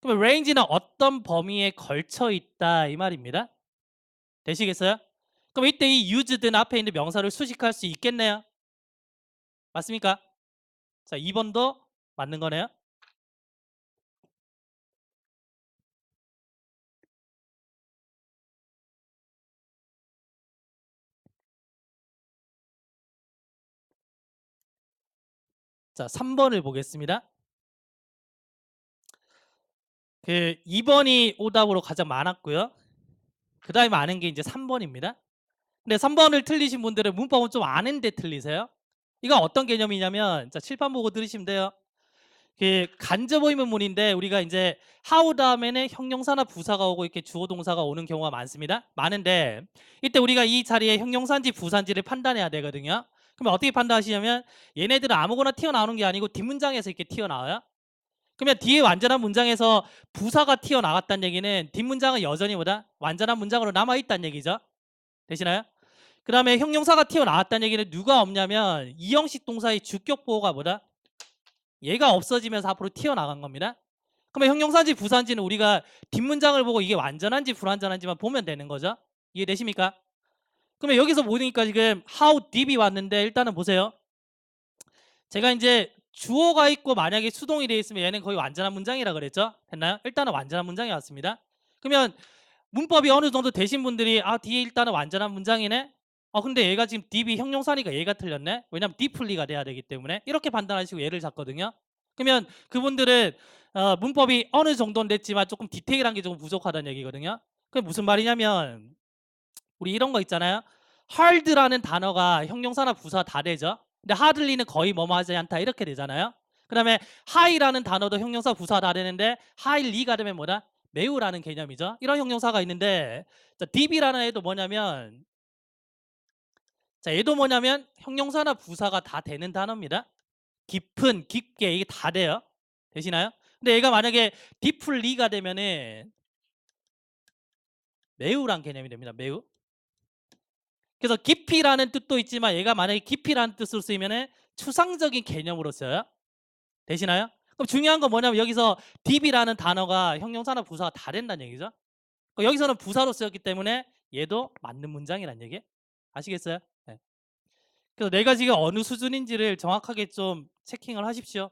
그럼 range는 어떤 범위에 걸쳐 있다 이 말입니다. 되시겠어요? 그럼 이때 이 used는 앞에 있는 명사를 수식할 수 있겠네요. 맞습니까? 자, 2번도 맞는 거네요. 자, 3번을 보겠습니다. 그 2번이 오답으로 가장 많았고요. 그 다음에 많은 게 이제 3번입니다. 근데 3번을 틀리신 분들은 문법은 좀 아는데 틀리세요. 이거 어떤 개념이냐면 자, 칠판 보고 들으시면 돼요. 그 간접 의문문인데 우리가 이제 how 다음에는 형용사나 부사가 오고 이렇게 주어 동사가 오는 경우가 많습니다. 많은데 이때 우리가 이 자리에 형용사인지 부사인지를 판단해야 되거든요. 그러면 어떻게 판단하시냐면 얘네들은 아무거나 튀어나오는 게 아니고 뒷문장에서 이렇게 튀어나와요. 그러면 뒤에 완전한 문장에서 부사가 튀어나왔다는 얘기는 뒷문장은 여전히 뭐다? 완전한 문장으로 남아있다는 얘기죠. 되시나요? 그 다음에 형용사가 튀어나왔다는 얘기는 누가 없냐면 이형식 동사의 주격 보호가 뭐다? 얘가 없어지면서 앞으로 튀어나간 겁니다. 그러면 형용사인지 부사인지는 우리가 뒷문장을 보고 이게 완전한지 불완전한지만 보면 되는 거죠. 이해되십니까? 그러면 여기서 보니까 지금 how deep이 왔는데 일단은 보세요. 제가 이제 주어가 있고 만약에 수동이 되어 있으면 얘는 거의 완전한 문장이라 그랬죠? 됐나요? 일단은 완전한 문장이 왔습니다. 그러면 문법이 어느 정도 되신 분들이 뒤에 일단은 완전한 문장이네? 근데 얘가 지금 deep이 형용사니까 얘가 틀렸네? 왜냐면 deeply가 돼야 되기 때문에 이렇게 판단하시고 얘를 잡거든요. 그러면 그분들은 문법이 어느 정도는 됐지만 조금 디테일한 게 좀 부족하다는 얘기거든요. 그게 무슨 말이냐면 우리 이런 거 있잖아요. hard라는 단어가 형용사나 부사 다 되죠. 근데 hardly는 거의 뭐뭐 하지 않다 이렇게 되잖아요. 그 다음에 high라는 단어도 형용사 부사 다 되는데 highly가 되면 뭐다? 매우라는 개념이죠. 이런 형용사가 있는데 자, deep이라는 애도 뭐냐면 자, 얘도 뭐냐면 형용사나 부사가 다 되는 단어입니다. 깊은, 깊게 이게 다 돼요. 되시나요? 근데 얘가 만약에 deeply가 되면은 매우란 개념이 됩니다. 매우. 그래서 깊이라는 뜻도 있지만 얘가 만약에 깊이라는 뜻으로 쓰이면은 추상적인 개념으로 써요. 되시나요? 그럼 중요한 건 뭐냐면 여기서 deep이라는 단어가 형용사나 부사가 다 된다는 얘기죠. 여기서는 부사로 쓰였기 때문에 얘도 맞는 문장이란 얘기. 아시겠어요? 네. 그래서 내가 지금 어느 수준인지를 정확하게 좀 체킹을 하십시오.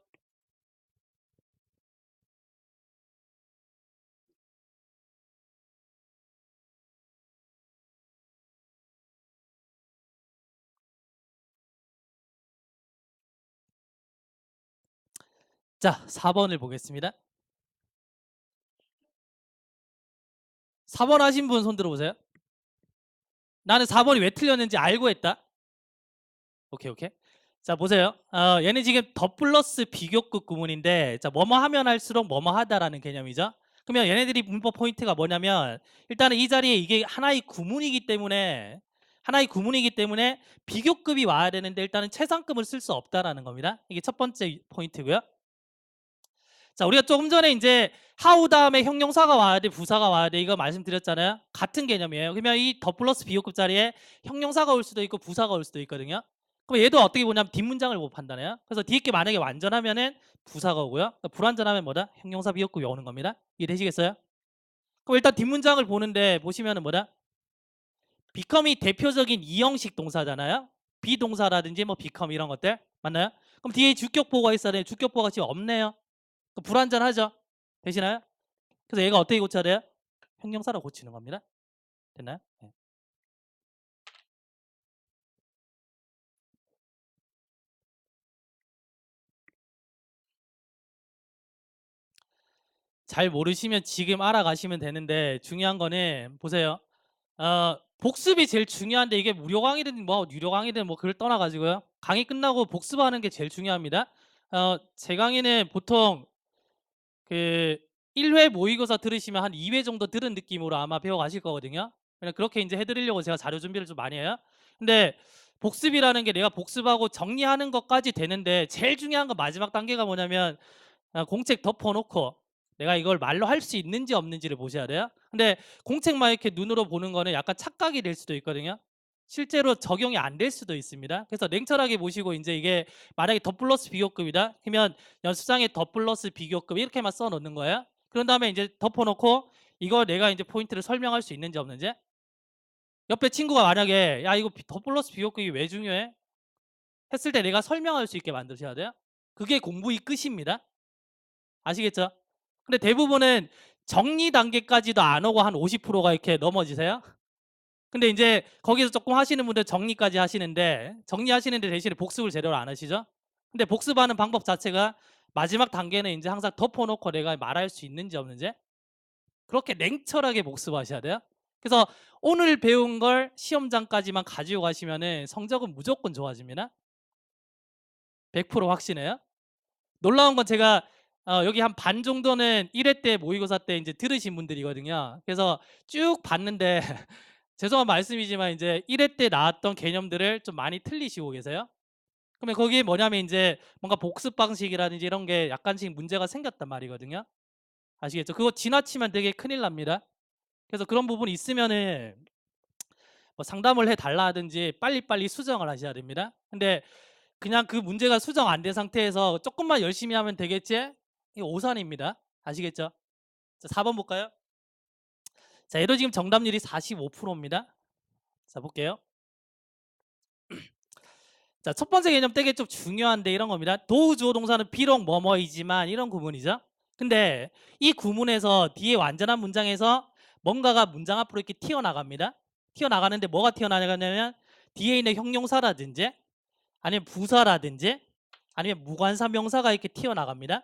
자, 4번을 보겠습니다. 4번 하신 분 손 들어보세요. 나는 4번이 왜 틀렸는지 알고 했다. 오케이. 자, 보세요. 얘는 지금 더 플러스 비교급 구문인데 자, 뭐뭐 하면 할수록 뭐뭐 하다라는 개념이죠. 그러면 얘네들이 문법 포인트가 뭐냐면 일단은 이 자리에 이게 하나의 구문이기 때문에 비교급이 와야 되는데 일단은 최상급을 쓸 수 없다라는 겁니다. 이게 첫 번째 포인트고요. 자, 우리가 조금 전에 이제 how 다음에 형용사가 와야 돼, 부사가 와야 돼 이거 말씀드렸잖아요. 같은 개념이에요. 그러면 이 더 플러스 비교급 자리에 형용사가 올 수도 있고 부사가 올 수도 있거든요. 그럼 얘도 어떻게 보냐면 뒷문장을 보고 판단해요. 그래서 뒤에 게 만약에 완전하면은 부사가 오고요. 그러니까 불완전하면 뭐다? 형용사 비교급이 오는 겁니다. 이해되시겠어요? 그럼 일단 뒷문장을 보는데 보시면은 뭐다? become이 대표적인 이형식 동사잖아요. 비동사라든지 뭐 become 이런 것들 맞나요? 그럼 뒤에 주격보가 있어야 돼요. 주격보가 지금 없네요. 불완전하죠? 되시나요? 그래서 얘가 어떻게 고쳐야 돼요? 형용사로 고치는 겁니다. 됐나요? 네. 잘 모르시면 지금 알아가시면 되는데 중요한 거는 보세요. 복습이 제일 중요한데 이게 무료 강의든 뭐 유료 강의든 뭐 그걸 떠나가지고요. 강의 끝나고 복습하는 게 제일 중요합니다. 제 강의는 보통 그 1회 모의고사 들으시면 한 2회 정도 들은 느낌으로 아마 배워가실 거거든요. 그냥 그렇게 이제 해드리려고 제가 자료 준비를 좀 많이 해요. 근데 복습이라는 게 내가 복습하고 정리하는 것까지 되는데 제일 중요한 건 마지막 단계가 뭐냐면 공책 덮어놓고 내가 이걸 말로 할 수 있는지 없는지를 보셔야 돼요. 근데 공책만 이렇게 눈으로 보는 거는 약간 착각이 될 수도 있거든요. 실제로 적용이 안 될 수도 있습니다. 그래서 냉철하게 보시고 이제 이게 만약에 더 플러스 비교급이다. 그러면 연습장에 더 플러스 비교급 이렇게만 써 놓는 거예요. 그런 다음에 이제 덮어놓고 이거 내가 이제 포인트를 설명할 수 있는지 없는지. 옆에 친구가 만약에 야 이거 더 플러스 비교급이 왜 중요해? 했을 때 내가 설명할 수 있게 만드셔야 돼요. 그게 공부의 끝입니다. 아시겠죠? 근데 대부분은 정리 단계까지도 안 오고 한 50%가 이렇게 넘어지세요. 근데 이제 거기서 조금 하시는 분들 정리까지 하시는데 정리하시는데 대신에 복습을 제대로 안 하시죠? 근데 복습하는 방법 자체가 마지막 단계는 이제 항상 덮어놓고 내가 말할 수 있는지 없는지 그렇게 냉철하게 복습하셔야 돼요. 그래서 오늘 배운 걸 시험장까지만 가지고 가시면은 성적은 무조건 좋아집니다. 100% 확신해요. 놀라운 건 제가 여기 한 반 정도는 1회 때 모의고사 때 이제 들으신 분들이거든요. 그래서 쭉 봤는데 죄송한 말씀이지만 이제 1회 때 나왔던 개념들을 좀 많이 틀리시고 계세요. 그러면 거기에 뭐냐면 이제 뭔가 복습 방식이라든지 이런 게 약간씩 문제가 생겼단 말이거든요. 아시겠죠? 그거 지나치면 되게 큰일 납니다. 그래서 그런 부분이 있으면은 뭐 상담을 해 달라든지 빨리빨리 수정을 하셔야 됩니다. 근데 그냥 그 문제가 수정 안 된 상태에서 조금만 열심히 하면 되겠지? 이거 오산입니다. 아시겠죠? 자, 4번 볼까요? 자, 얘도 지금 정답률이 45%입니다. 자, 볼게요. 자, 첫 번째 개념 되게 좀 중요한데 이런 겁니다. 도우 주어 동사는 비록 뭐뭐이지만 이런 구문이죠. 근데 이 구문에서 뒤에 완전한 문장에서 뭔가가 문장 앞으로 이렇게 튀어나갑니다. 튀어나가는데 뭐가 튀어나가냐면 뒤에 있는 형용사라든지 아니면 부사라든지 아니면 무관사 명사가 이렇게 튀어나갑니다.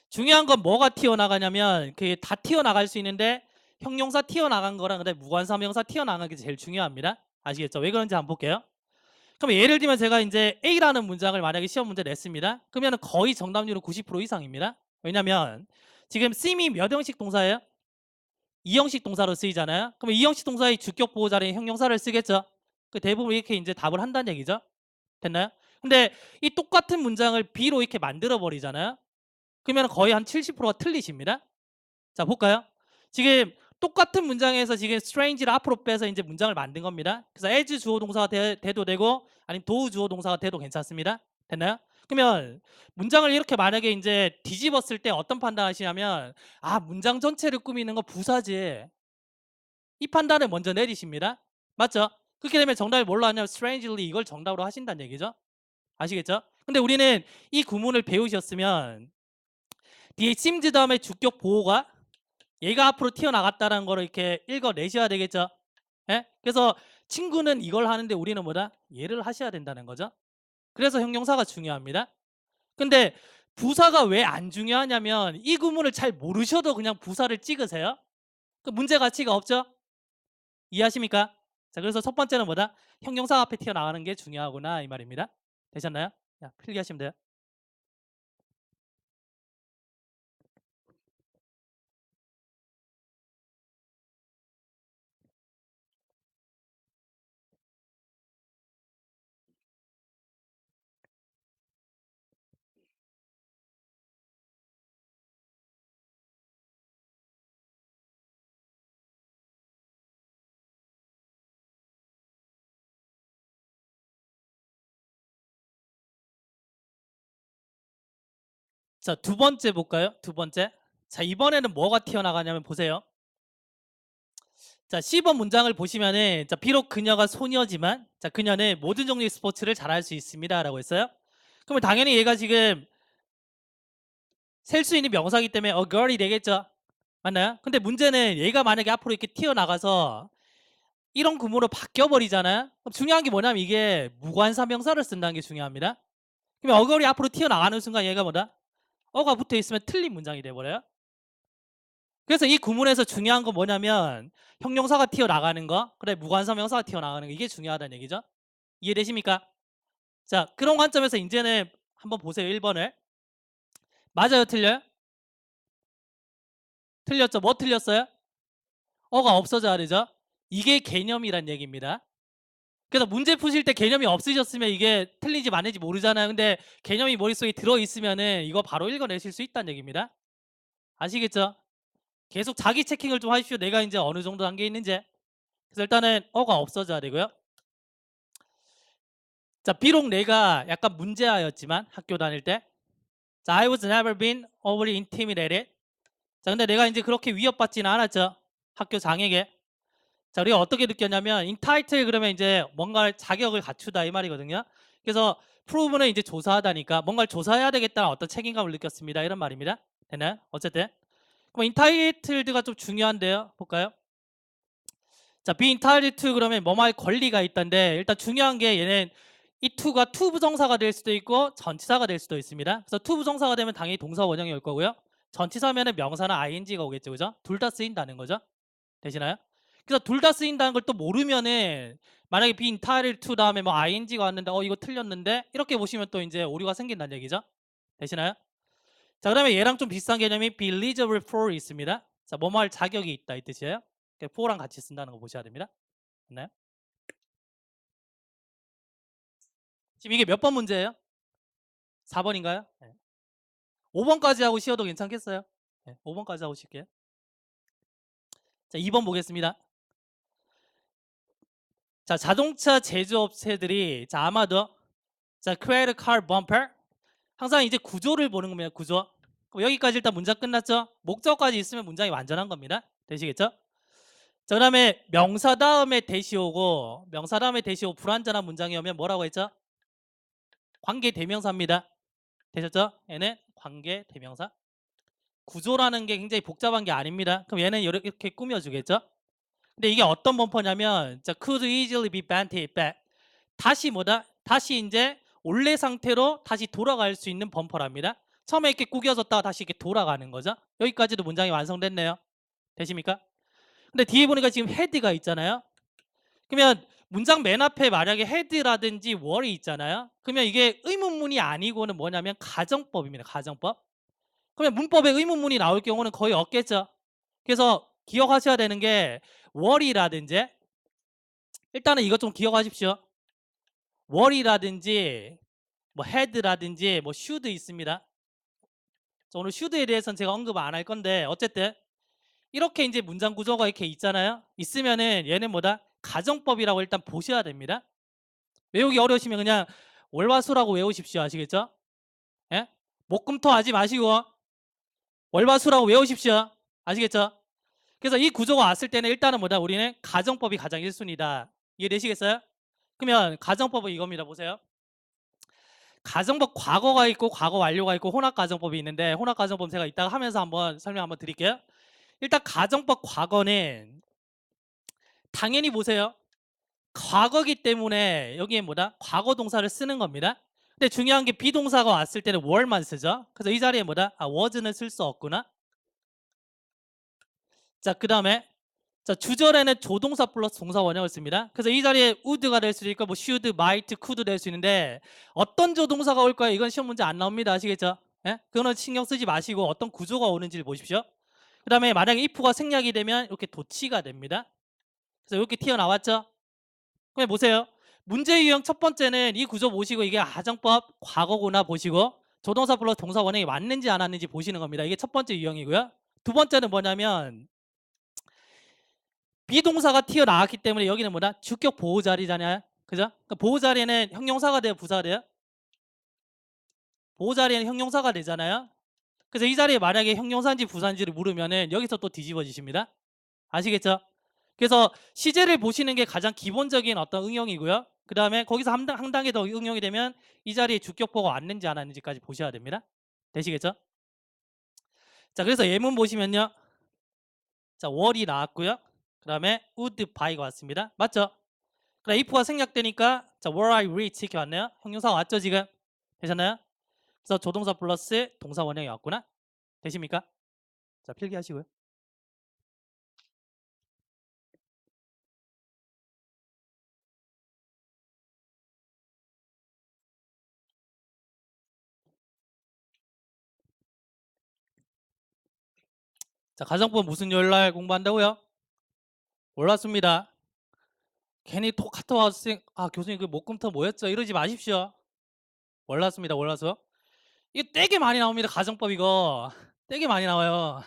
중요한 건 뭐가 튀어나가냐면 그게 다 튀어나갈 수 있는데 형용사 튀어나간 거랑 근데 무관사 명사 튀어나간 게 제일 중요합니다. 아시겠죠? 왜 그런지 한번 볼게요. 그럼 예를 들면 제가 이제 A라는 문장을 만약에 시험 문제 냈습니다. 그러면 거의 정답률은 90% 이상입니다. 왜냐면 지금 sim이 몇 형식 동사예요? 2형식 동사로 쓰이잖아요. 그럼 2형식 동사의 주격 보호 자리에 형용사를 쓰겠죠. 그 대부분 이렇게 이제 답을 한다는 얘기죠. 됐나요? 근데 이 똑같은 문장을 B로 이렇게 만들어 버리잖아요. 그러면 거의 한 70%가 틀리십니다. 자, 볼까요? 지금 똑같은 문장에서 지금 strange를 앞으로 빼서 이제 문장을 만든 겁니다. 그래서 as 주어 동사가 돼도 되고 아니면 do 주어 동사가 돼도 괜찮습니다. 됐나요? 그러면 문장을 이렇게 만약에 이제 뒤집었을 때 어떤 판단하시냐면 아, 문장 전체를 꾸미는 거 부사지. 이 판단을 먼저 내리십니다. 맞죠? 그렇게 되면 정답이 뭘로 하냐면 strangely 이걸 정답으로 하신다는 얘기죠. 아시겠죠? 근데 우리는 이 구문을 배우셨으면 뒤에 seems 다음에 주격 보호가 얘가 앞으로 튀어나갔다는 거를 이렇게 읽어내셔야 되겠죠. 예? 그래서 친구는 이걸 하는데 우리는 뭐다? 얘를 하셔야 된다는 거죠. 그래서 형용사가 중요합니다. 근데 부사가 왜 안 중요하냐면 이 구문을 잘 모르셔도 그냥 부사를 찍으세요. 그 문제 가치가 없죠. 이해하십니까? 자, 그래서 첫 번째는 뭐다? 형용사 앞에 튀어나가는 게 중요하구나 이 말입니다. 되셨나요? 자, 필기하시면 돼요. 자, 두 번째 볼까요? 두 번째. 자, 이번에는 뭐가 튀어나가냐면 보세요. 자, 10번 문장을 보시면은 자, 비록 그녀가 소녀지만 자, 그녀는 모든 종류의 스포츠를 잘할 수 있습니다라고 했어요. 그러면 당연히 얘가 지금 셀 수 있는 명사이기 때문에 a girl이 되겠죠. 맞나요? 근데 문제는 얘가 만약에 앞으로 이렇게 튀어나가서 이런 구문으로 바뀌어 버리잖아요. 그럼 중요한 게 뭐냐면 이게 무관사 명사를 쓴다는 게 중요합니다. 그러면 a girl이 앞으로 튀어나가는 순간 얘가 뭐다? 어가 붙어 있으면 틀린 문장이 돼 버려요. 그래서 이 구문에서 중요한 건 뭐냐면 형용사가 튀어나가는 거, 그래 무관사 명사가 튀어나가는 거 이게 중요하다는 얘기죠. 이해되십니까? 자, 그런 관점에서 이제는 한번 보세요. 1번을. 맞아요, 틀려요? 틀렸죠. 뭐 틀렸어요? 어가 없어져야 되죠. 이게 개념이란 얘기입니다. 그래서 문제 푸실 때 개념이 없으셨으면 이게 틀린지 맞는지 모르잖아요. 근데 개념이 머릿속에 들어있으면은 이거 바로 읽어내실 수 있다는 얘기입니다. 아시겠죠? 계속 자기 체킹을 좀 하십시오. 내가 이제 어느 정도 단계에 있는지. 그래서 일단은 어가 없어져야 되고요. 자, 비록 내가 약간 문제아였지만 학교 다닐 때 자, I was never been overly intimidated. 자, 근데 내가 이제 그렇게 위협받지는 않았죠. 학교 장에게. 자, 우리가 어떻게 느꼈냐면 entitled 그러면 이제 뭔가 자격을 갖추다 이 말이거든요. 그래서 prove는 이제 조사하다니까 뭔가를 조사해야 되겠다는 어떤 책임감을 느꼈습니다. 이런 말입니다. 되나요? 어쨌든 그럼 entitled가 좀 중요한데요. 볼까요? 자, be entitled to 그러면 뭐뭐할 권리가 있다인데 일단 중요한 게 얘는 이 to가 to 부정사가 될 수도 있고 전치사가 될 수도 있습니다. 그래서 to 부정사가 되면 당연히 동사 원형이 올 거고요. 전치사면은 명사나 ing가 오겠죠. 그죠? 둘 다 쓰인다는 거죠. 되시나요? 그래서 둘 다 쓰인다는 걸 또 모르면은 만약에 be entitled to 다음에 뭐 ing가 왔는데 이거 틀렸는데 이렇게 보시면 또 이제 오류가 생긴다는 얘기죠. 되시나요? 자, 그다음에 얘랑 좀 비슷한 개념이 be eligible for 있습니다. 자, 뭐뭐 할 자격이 있다 이 뜻이에요. for랑 같이 쓴다는 거 보셔야 됩니다. 됐나요? 지금 이게 몇 번 문제예요? 4번인가요? 네. 5번까지 하고 쉬어도 괜찮겠어요? 네, 5번까지 하고 쉴게요. 자, 2번 보겠습니다. 자, 자동차 제조업체들이 자, 아마도 자, create a car bumper 항상 이제 구조를 보는 겁니다. 구조. 그럼 여기까지 일단 문장 끝났죠? 목적까지 있으면 문장이 완전한 겁니다. 되시겠죠? 자, 그다음에 명사 다음에 대시 오고 명사 다음에 대시 오고 불완전한 문장이 오면 뭐라고 했죠? 관계 대명사입니다. 되셨죠? 얘는 관계 대명사. 구조라는 게 굉장히 복잡한 게 아닙니다. 그럼 얘는 이렇게 꾸며주겠죠? 근데 이게 어떤 범퍼냐면 자, could easily be banted back. 다시 뭐다? 다시 이제 원래 상태로 다시 돌아갈 수 있는 범퍼랍니다. 처음에 이렇게 구겨졌다가 다시 이렇게 돌아가는 거죠. 여기까지도 문장이 완성됐네요. 되십니까? 근데 뒤에 보니까 지금 헤드가 있잖아요. 그러면 문장 맨 앞에 만약에 헤드라든지 월이 있잖아요. 그러면 이게 의문문이 아니고는 뭐냐면 가정법입니다. 가정법. 그러면 문법에 의문문이 나올 경우는 거의 없겠죠. 그래서 기억하셔야 되는 게 월이라든지 일단은 이것 좀 기억하십시오. 월이라든지 뭐 헤드라든지 뭐 should 있습니다. 오늘 should에 대해서는 제가 언급 안 할 건데 어쨌든 이렇게 이제 문장 구조가 이렇게 있잖아요. 있으면은 얘는 뭐다? 가정법이라고 일단 보셔야 됩니다. 외우기 어려우시면 그냥 월화수라고 외우십시오. 아시겠죠? 예? 목금토 하지 마시고 월화수라고 외우십시오. 아시겠죠? 그래서 이 구조가 왔을 때는 일단은 뭐다? 우리는 가정법이 가장 1순위다. 이해되시겠어요? 그러면 가정법은 이겁니다. 보세요. 가정법 과거가 있고 과거 완료가 있고 혼합 가정법이 있는데 혼합 가정법 제가 이따가 하면서 한번 설명 한번 드릴게요. 일단 가정법 과거는 당연히 보세요. 과거기 때문에 여기에 뭐다? 과거 동사를 쓰는 겁니다. 근데 중요한 게 비동사가 왔을 때는 were만 쓰죠. 그래서 이 자리에 뭐다? was는 쓸 수 없구나. 자, 그 다음에 자, 주절에는 조동사 플러스 동사 원형을 씁니다. 그래서 이 자리에 would가 될 수도 있고 뭐 should, might, could 될 수 있는데 어떤 조동사가 올 거예요? 이건 시험 문제 안 나옵니다. 아시겠죠? 예? 그거는 신경 쓰지 마시고 어떤 구조가 오는지를 보십시오. 그 다음에 만약에 if가 생략이 되면 이렇게 도치가 됩니다. 그래서 이렇게 튀어나왔죠? 그럼 보세요. 문제 유형 첫 번째는 이 구조 보시고 이게 가정법 과거구나 보시고 조동사 플러스 동사 원형이 맞는지 안 맞는지 보시는 겁니다. 이게 첫 번째 유형이고요. 두 번째는 뭐냐면 비동사가 튀어나왔기 때문에 여기는 뭐다? 주격 보호 자리잖아요. 그죠? 그러니까 보호 자리에는 형용사가 돼요? 부사가 돼요? 보호 자리에는 형용사가 되잖아요. 그래서 이 자리에 만약에 형용사인지 부사인지를 물으면은 여기서 또 뒤집어지십니다. 아시겠죠? 그래서 시제를 보시는 게 가장 기본적인 어떤 응용이고요. 그 다음에 거기서 한 단계 더 응용이 되면 이 자리에 주격보가 왔는지 안 왔는지까지 보셔야 됩니다. 되시겠죠? 자, 그래서 예문 보시면요. 자, 월이 나왔고요. 그 다음에 would by가 왔습니다. 맞죠? 그럼 if가 생략되니까 자, were I rich 이렇게 왔네요. 형용사가 왔죠 지금? 되셨나요? 그래서 조동사 플러스 동사 원형이 왔구나. 되십니까? 자, 필기하시고요. 자, 가정법 무슨 요일날 공부한다고요? 몰랐습니다. 괜히 톡 카톡 와서 아 교수님 그 목금토 뭐였죠? 이러지 마십시오. 몰랐습니다. 몰라서. 이거 되게 많이 나옵니다. 가정법 이거. 되게 많이 나와요.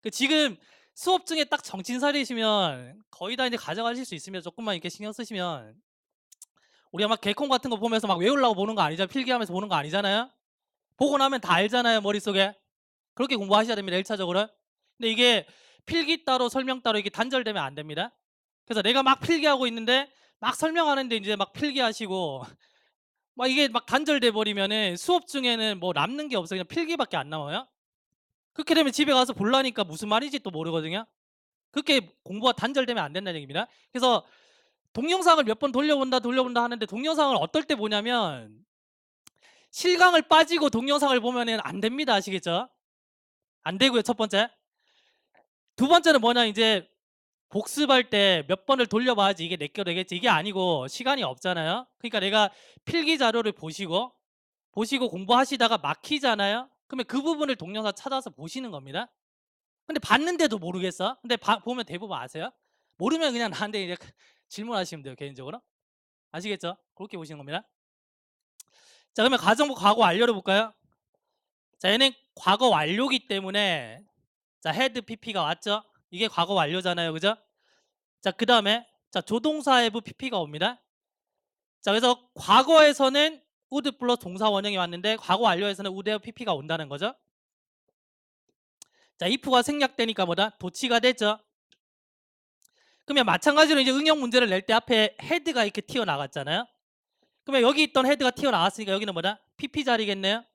그 지금 수업 중에 딱 정신사리시면 거의 다 이제 가져가실 수 있으면 조금만 이렇게 신경 쓰시면 우리가 막 개콘 같은 거 보면서 막 외우려고 보는 거 아니잖아요. 필기하면서 보는 거 아니잖아요. 보고 나면 다 알잖아요. 머릿속에. 그렇게 공부하셔야 됩니다. 1차적으로. 근데 이게 필기 따로 설명 따로 이게 단절되면 안 됩니다. 그래서 내가 막 필기하고 있는데 막 설명하는데 이제 막 필기하시고 막 이게 막 단절돼 버리면은 수업 중에는 뭐 남는 게 없어요. 그냥 필기밖에 안 나와요. 그렇게 되면 집에 가서 볼라니까 무슨 말인지 또 모르거든요. 그렇게 공부가 단절되면 안 된다는 얘기입니다. 그래서 동영상을 몇 번 돌려본다 하는데 동영상을 어떨 때 보냐면 실강을 빠지고 동영상을 보면은 안 됩니다. 아시겠죠? 안 되고요. 첫 번째. 두 번째는 뭐냐 이제 복습할 때 몇 번을 돌려봐야지 이게 내껴 되겠지. 이게 아니고 시간이 없잖아요. 그러니까 내가 필기 자료를 보시고 공부하시다가 막히잖아요. 그러면 그 부분을 동영상 찾아서 보시는 겁니다. 근데 봤는데도 모르겠어? 근데 보면 대부분 아세요? 모르면 그냥 나한테 이제 질문하시면 돼요. 개인적으로. 아시겠죠? 그렇게 보시는 겁니다. 자, 그러면 가정부 과거 완료를 볼까요? 자, 얘는 과거 완료기 때문에 자, 헤드 PP가 왔죠? 이게 과거 완료잖아요. 그죠? 자, 그 다음에 자, 조동사 have PP가 옵니다. 자, 그래서 과거에서는 would 플러스 동사 원형이 왔는데 과거 완료에서는 would have PP가 온다는 거죠. 자, if가 생략되니까 뭐다? 도치가 됐죠. 그러면 마찬가지로 이제 응용 문제를 낼 때 앞에 헤드가 이렇게 튀어나갔잖아요. 그러면 여기 있던 헤드가 튀어나왔으니까 여기는 뭐다? PP 자리겠네요.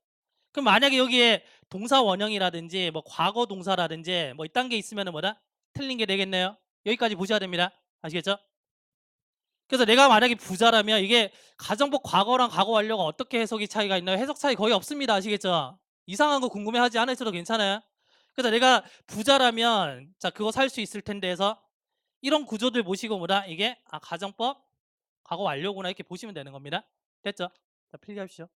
그럼 만약에 여기에 동사 원형이라든지 뭐 과거 동사라든지 뭐 이딴 게 있으면은 뭐다? 틀린 게 되겠네요. 여기까지 보셔야 됩니다. 아시겠죠? 그래서 내가 만약에 부자라면 이게 가정법 과거랑 과거 완료가 어떻게 해석이 차이가 있나요? 해석 차이 거의 없습니다. 아시겠죠? 이상한 거 궁금해하지 않으셔도 괜찮아요. 그래서 내가 부자라면 자 그거 살 수 있을 텐데 해서 이런 구조들 보시고 뭐다? 이게 아 가정법 과거 완료구나 이렇게 보시면 되는 겁니다. 됐죠? 자 필기하십시오.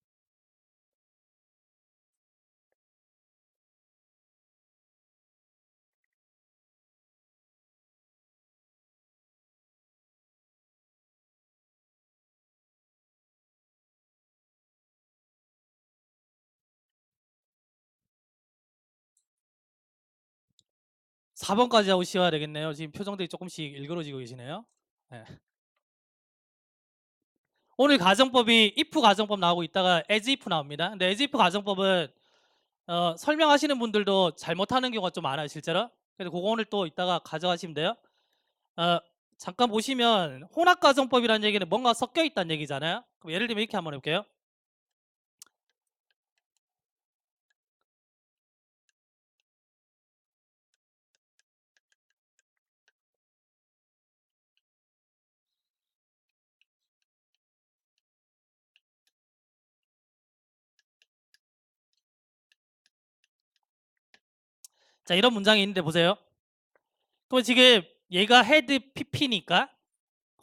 4번까지 하고 쉬어야 되겠네요. 지금 표정들이 조금씩 일그러지고 계시네요. 네. 오늘 가정법이 if 가정법 나오고 있다가 as if 나옵니다. 근데 as if 가정법은 설명하시는 분들도 잘못하는 경우가 좀 많아요, 실제로. 그래서 그거 오늘 또 이따가 가져가시면 돼요. 어, 잠깐 보시면 혼합 가정법이라는 얘기는 뭔가 섞여 있다는 얘기잖아요. 그럼 예를 들면 이렇게 한번 해볼게요. 자, 이런 문장이 있는데 보세요. 그럼 지금 얘가 헤드 PP니까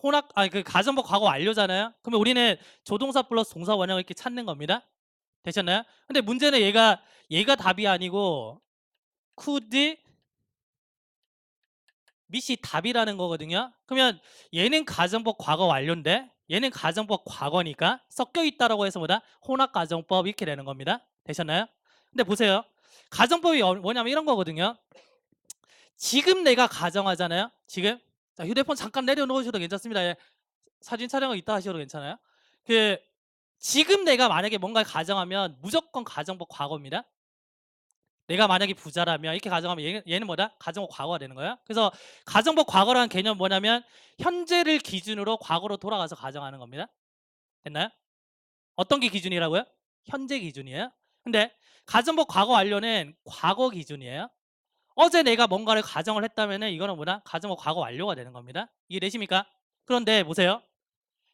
혼합 그 가정법 과거 완료잖아요. 그러면 우리는 조동사 플러스 동사 원형을 이렇게 찾는 겁니다. 되셨나요? 근데 문제는 얘가 답이 아니고 could 미시 답이라는 거거든요. 그러면 얘는 가정법 과거 완료인데 얘는 가정법 과거니까 섞여 있다라고 해서 뭐다? 혼합 가정법 이렇게 되는 겁니다. 되셨나요? 근데 보세요. 가정법이 뭐냐면 이런 거거든요. 지금 내가 가정하잖아요. 지금 자, 휴대폰 잠깐 내려놓으셔도 괜찮습니다. 예, 사진 촬영을 이따 하셔도 괜찮아요. 그 지금 내가 만약에 뭔가를 가정하면 무조건 가정법 과거입니다. 내가 만약에 부자라면 이렇게 가정하면 얘는 뭐다? 가정법 과거가 되는 거야. 그래서 가정법 과거라는 개념 뭐냐면 현재를 기준으로 과거로 돌아가서 가정하는 겁니다. 됐나요? 어떤 게 기준이라고요? 현재 기준이에요. 근데 가정법 과거 완료는 과거 기준이에요. 어제 내가 뭔가를 가정을 했다면은 이거는 뭐다? 가정법 과거 완료가 되는 겁니다. 이해되십니까? 그런데 보세요.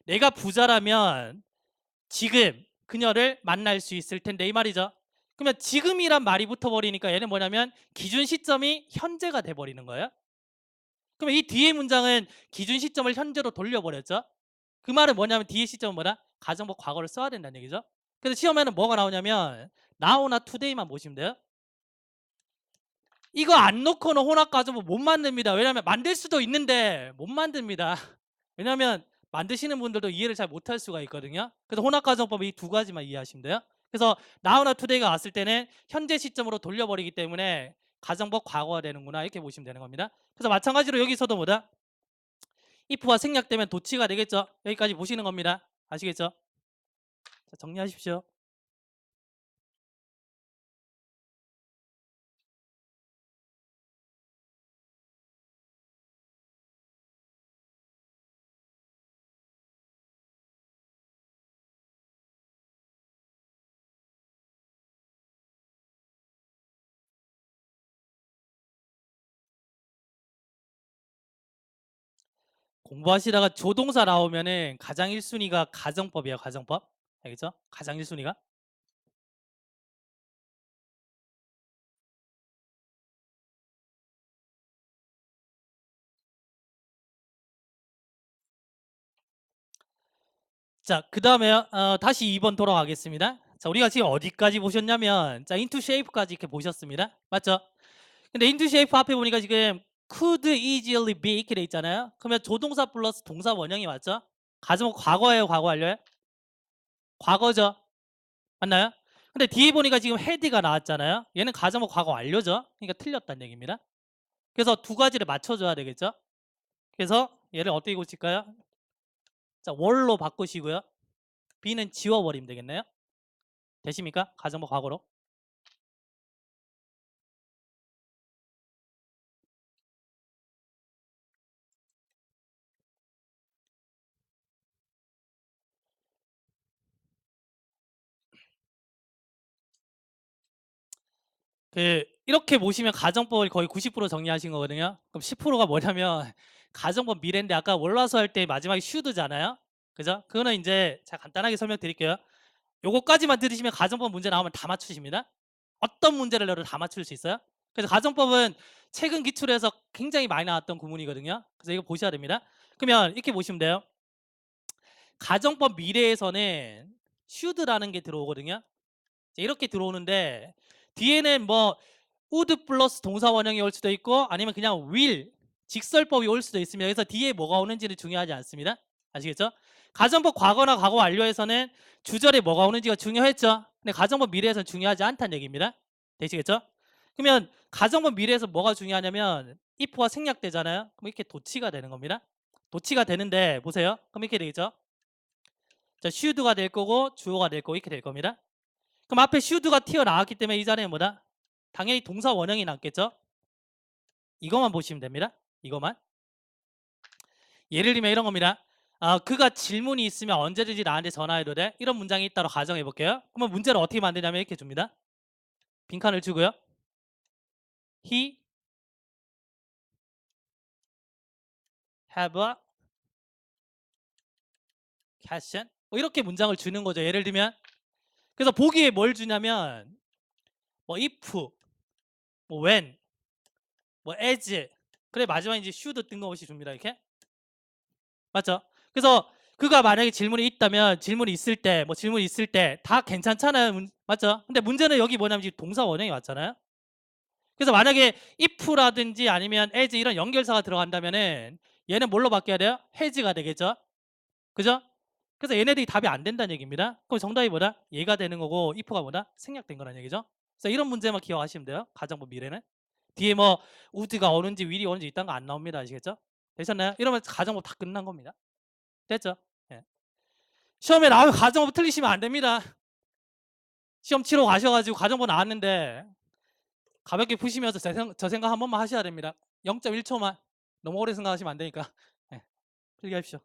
내가 부자라면 지금 그녀를 만날 수 있을 텐데 이 말이죠. 그러면 지금이란 말이 붙어버리니까 얘는 뭐냐면 기준 시점이 현재가 돼버리는 거예요. 그러면 이 뒤에 문장은 기준 시점을 현재로 돌려버렸죠. 그 말은 뭐냐면 뒤에 시점은 뭐다? 가정법 과거를 써야 된다는 얘기죠. 그래서 시험에는 뭐가 나오냐면 now나 today만 보시면 돼요. 이거 안 놓고는 혼합 가정법 못 만듭니다. 왜냐하면 만들 수도 있는데 못 만듭니다. 왜냐하면 만드시는 분들도 이해를 잘 못할 수가 있거든요. 그래서 혼합 가정법 이 두 가지만 이해하시면 돼요. 그래서 now나 today가 왔을 때는 현재 시점으로 돌려버리기 때문에 가정법 과거가 되는구나 이렇게 보시면 되는 겁니다. 그래서 마찬가지로 여기서도 뭐다? if가 생략되면 도치가 되겠죠. 여기까지 보시는 겁니다. 아시겠죠? 자, 정리하십시오. 공부하시다가 조동사 나오면은 가장 1순위가 가정법이에요. 가정법. 알겠죠? 가장 1순위가. 자, 그 다음에 다시 2번 돌아가겠습니다. 자, 우리가 지금 어디까지 보셨냐면 자, into shape까지 이렇게 보셨습니다. 맞죠? 근데 into shape 앞에 보니까 지금 could easily be 이렇게 돼 있잖아요. 그러면 조동사 플러스 동사 원형이 맞죠? 가정법 과거예요, 과거 완료예요? 과거죠. 맞나요? 근데 뒤에 보니까 지금 헤드가 나왔잖아요. 얘는 가정법 과거 완료죠. 그러니까 틀렸다는 얘기입니다. 그래서 두 가지를 맞춰줘야 되겠죠. 그래서 얘를 어떻게 고칠까요? 자, 월로 바꾸시고요. B는 지워버리면 되겠네요. 되십니까? 가정법 과거로. 이렇게 보시면 가정법을 거의 90% 정리하신 거거든요. 그럼 10%가 뭐냐면 가정법 미래인데 아까 월화수 할 때 마지막에 should잖아요. 그죠? 그거는 이제 제가 간단하게 설명드릴게요. 요거까지만 들으시면 가정법 문제 나오면 다 맞추십니다. 어떤 문제를 내도 다 맞출 수 있어요. 그래서 가정법은 최근 기출에서 굉장히 많이 나왔던 구문이거든요. 그래서 이거 보셔야 됩니다. 그러면 이렇게 보시면 돼요. 가정법 미래에서는 should라는 게 들어오거든요. 이렇게 들어오는데 뒤에는 뭐 would 플러스 동사 원형이 올 수도 있고 아니면 그냥 will 직설법이 올 수도 있습니다. 그래서 뒤에 뭐가 오는지는 중요하지 않습니다. 아시겠죠? 가정법 과거나 과거 완료에서는 주절에 뭐가 오는지가 중요했죠. 근데 가정법 미래에서는 중요하지 않다는 얘기입니다. 되시겠죠? 그러면 가정법 미래에서 뭐가 중요하냐면 if가 생략되잖아요. 그럼 이렇게 도치가 되는 겁니다. 도치가 되는데 보세요. 그럼 이렇게 되겠죠? 자, should가 될 거고 주어가 될 거고 이렇게 될 겁니다. 그럼 앞에 should가 튀어나왔기 때문에 이 자리에 뭐다? 당연히 동사 원형이 남겠죠? 이것만 보시면 됩니다. 이것만. 예를 들면 이런 겁니다. 그가 질문이 있으면 언제든지 나한테 전화해도 돼. 이런 문장이 있다고 가정해 볼게요. 그러면 문제를 어떻게 만드냐면 이렇게 줍니다. 빈칸을 주고요. He have a question. 뭐 이렇게 문장을 주는 거죠. 예를 들면 그래서 보기에 뭘 주냐면 뭐 if, 뭐 when, 뭐 as. 그래 마지막에 이제 should 뜬금없이 줍니다. 이렇게. 맞죠? 그래서 그가 만약에 질문이 있다면 질문이 있을 때 뭐 질문이 있을 때 다 괜찮잖아요. 맞죠? 근데 문제는 여기 뭐냐면 지금 동사 원형이 왔잖아요. 그래서 만약에 if라든지 아니면 as 이런 연결사가 들어간다면은 얘는 뭘로 바뀌어야 돼요? has가 되겠죠? 그죠? 그래서 얘네들이 답이 안 된다는 얘기입니다. 그럼 정답이 뭐다? 얘가 되는 거고 if가 뭐다? 생략된 거라는 얘기죠. 그래서 이런 문제만 기억하시면 돼요. 가정법 미래는. 뒤에 뭐 would가 오는지 will이 오는지 이딴 거 안 나옵니다. 아시겠죠? 되셨나요? 이러면 가정법 다 끝난 겁니다. 됐죠? 예. 시험에 나오면 가정법 틀리시면 안 됩니다. 시험 치러 가셔가지고 가정법 나왔는데 가볍게 푸시면서 저 생각 한 번만 하셔야 됩니다. 0.1초만. 너무 오래 생각하시면 안 되니까. 예. 필기하십시오.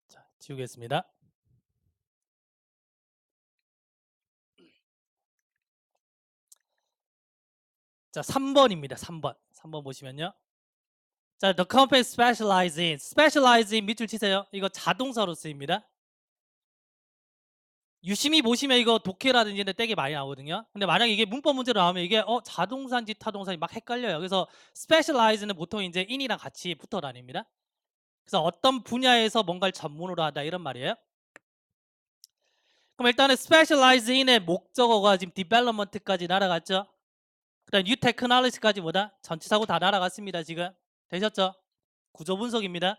자, 지우겠습니다. 자, 3번입니다. 3번. 3번 보시면요. 자, the company specialize in 밑줄 치세요. 이거 자동사로 쓰입니다. 유심히 보시면 이거 독해라든지 되게 많이 나오거든요. 근데 만약에 이게 문법 문제로 나오면 이게 자동사인지 타동사인지 막 헷갈려요. 그래서 specialize는 보통 이제 in이랑 같이 붙어 다닙니다. 그래서 어떤 분야에서 뭔가를 전문으로 하다 이런 말이에요. 그럼 일단은 specialize in의 목적어가 지금 development까지 날아갔죠. 그다음 new technology까지 뭐다? 전치사고 다 날아갔습니다. 지금 되셨죠? 구조 분석입니다.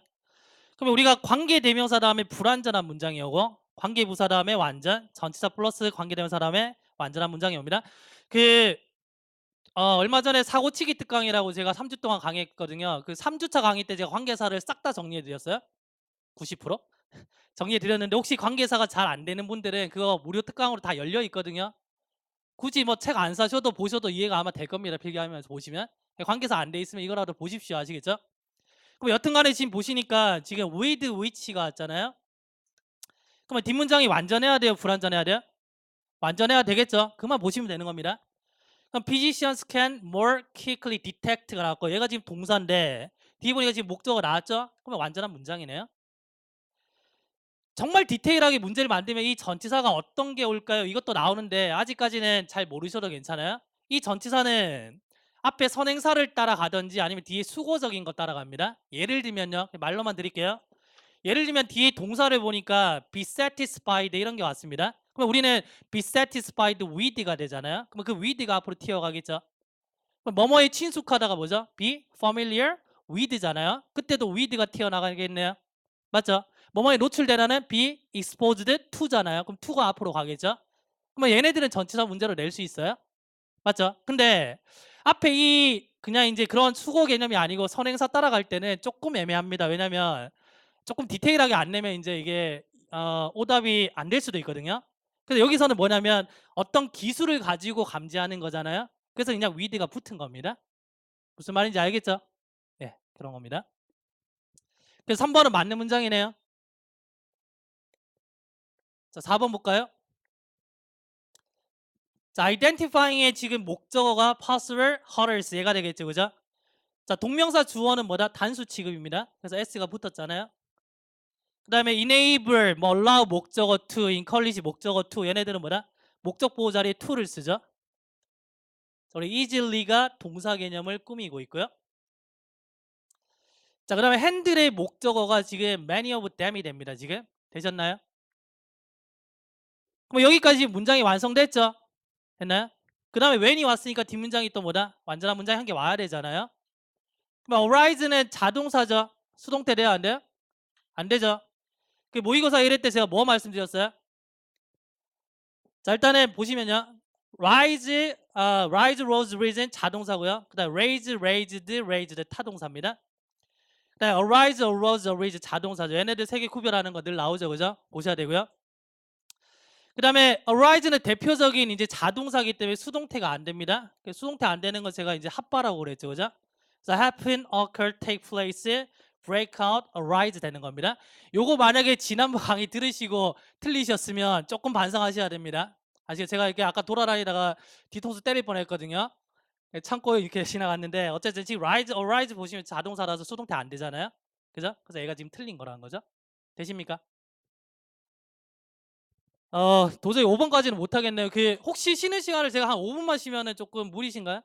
그러면 우리가 관계대명사 다음에 불완전한 문장이 오고 관계부사 다음에 완전, 전치사 플러스 관계대명사 다음에 완전한 문장이 옵니다. 얼마 전에 사고치기 특강이라고 제가 3주 동안 강의했거든요. 그 3주차 강의 때 제가 관계사를 싹 다 정리해 드렸어요. 90% 정리해 드렸는데 혹시 관계사가 잘 안 되는 분들은 그거 무료 특강으로 다 열려 있거든요. 굳이 뭐 책 안 사셔도 보셔도 이해가 아마 될 겁니다. 필기하면서 보시면 관계사 안 돼 있으면 이거라도 보십시오. 아시겠죠? 그럼 여튼간에 지금 보시니까 지금 with which가 왔잖아요. 그러면 뒷문장이 완전해야 돼요? 불완전해야 돼요? 완전해야 되겠죠? 그만 보시면 되는 겁니다. 그럼 physicians can more quickly detect가 나왔고 얘가 지금 동사인데 뒤에 보니까 지금 목적어가 나왔죠? 그러면 완전한 문장이네요. 정말 디테일하게 문제를 만들면 이 전치사가 어떤 게 올까요? 이것도 나오는데 아직까지는 잘 모르셔도 괜찮아요. 이 전치사는 앞에 선행사를 따라가든지 아니면 뒤에 수고적인 거 따라갑니다. 예를 들면요. 말로만 드릴게요. 예를 들면 뒤에 동사를 보니까 be satisfied 이런 게 왔습니다. 그럼 우리는 be satisfied with가 되잖아요. 그럼 그 with가 앞으로 튀어가겠죠. 그럼 뭐뭐에 친숙하다가 뭐죠? be familiar with잖아요. 그때도 with가 튀어나가겠네요. 맞죠? 뭐뭐에 노출되라는 be exposed to잖아요. 그럼 to가 앞으로 가겠죠. 그러면 얘네들은 전치사 문제로 낼 수 있어요? 맞죠? 근데 앞에 이 그냥 이제 그런 수거 개념이 아니고 선행사 따라갈 때는 조금 애매합니다. 왜냐면 조금 디테일하게 안 내면 이제 이게 오답이 안 될 수도 있거든요. 그래서 여기서는 뭐냐면 어떤 기술을 가지고 감지하는 거잖아요. 그래서 그냥 with가 붙은 겁니다. 무슨 말인지 알겠죠? 예, 그런 겁니다. 그래서 3번은 맞는 문장이네요. 자, 4번 볼까요? 자, identifying의 지금 목적어가 possible hurdles 얘가 되겠죠, 그죠? 자, 동명사 주어는 뭐다? 단수 취급입니다. 그래서 s가 붙었잖아요. 그 다음에 enable, 뭐 allow 목적어 to, encourage 목적어 to 얘네들은 뭐다? 목적 보호 자리에 to를 쓰죠. 우리 easily,가 동사 개념을 꾸미고 있고요. 자, 그 다음에 handle의 목적어가 지금 many of them이 됩니다. 지금 되셨나요? 그럼 여기까지 문장이 완성됐죠? 됐나요? 그 다음에 when이 왔으니까 뒷문장이 또 뭐다? 완전한 문장이 한 개 와야 되잖아요. 그럼 arise는 자동사죠. 수동태 돼야 안 돼요? 안 되죠. 그 모의고사 1회 때 제가 뭐 말씀드렸어요? 자, 일단은 보시면요. rise, rose, risen 자동사고요. 그 다음에 raise, raised, raised 타동사입니다. 그 다음에 arise, arose, arose 자동사죠. 얘네들 세 개 구별하는 거 늘 나오죠. 그죠? 보셔야 되고요. 그 다음에 arise는 대표적인 이제 자동사기 때문에 수동태가 안 됩니다. 수동태 안 되는 거 제가 이제 핫바라고 그랬죠. 그죠? 그래서 happen, occur, take place, break out, arise 되는 겁니다. 요거 만약에 지난번 강의 들으시고 틀리셨으면 조금 반성하셔야 됩니다. 아시죠? 제가 이렇게 아까 돌아다니다가 뒤통수 때릴 뻔했거든요. 참고 이렇게 지나갔는데 어쨌든 지금 rise, arise 보시면 자동사라서 수동태 안 되잖아요. 그죠? 그래서 얘가 지금 틀린 거라는 거죠. 되십니까? 도저히 5번까지는 못 하겠네요. 그 혹시 쉬는 시간을 제가 한 5분만 쉬면은 조금 무리신가요?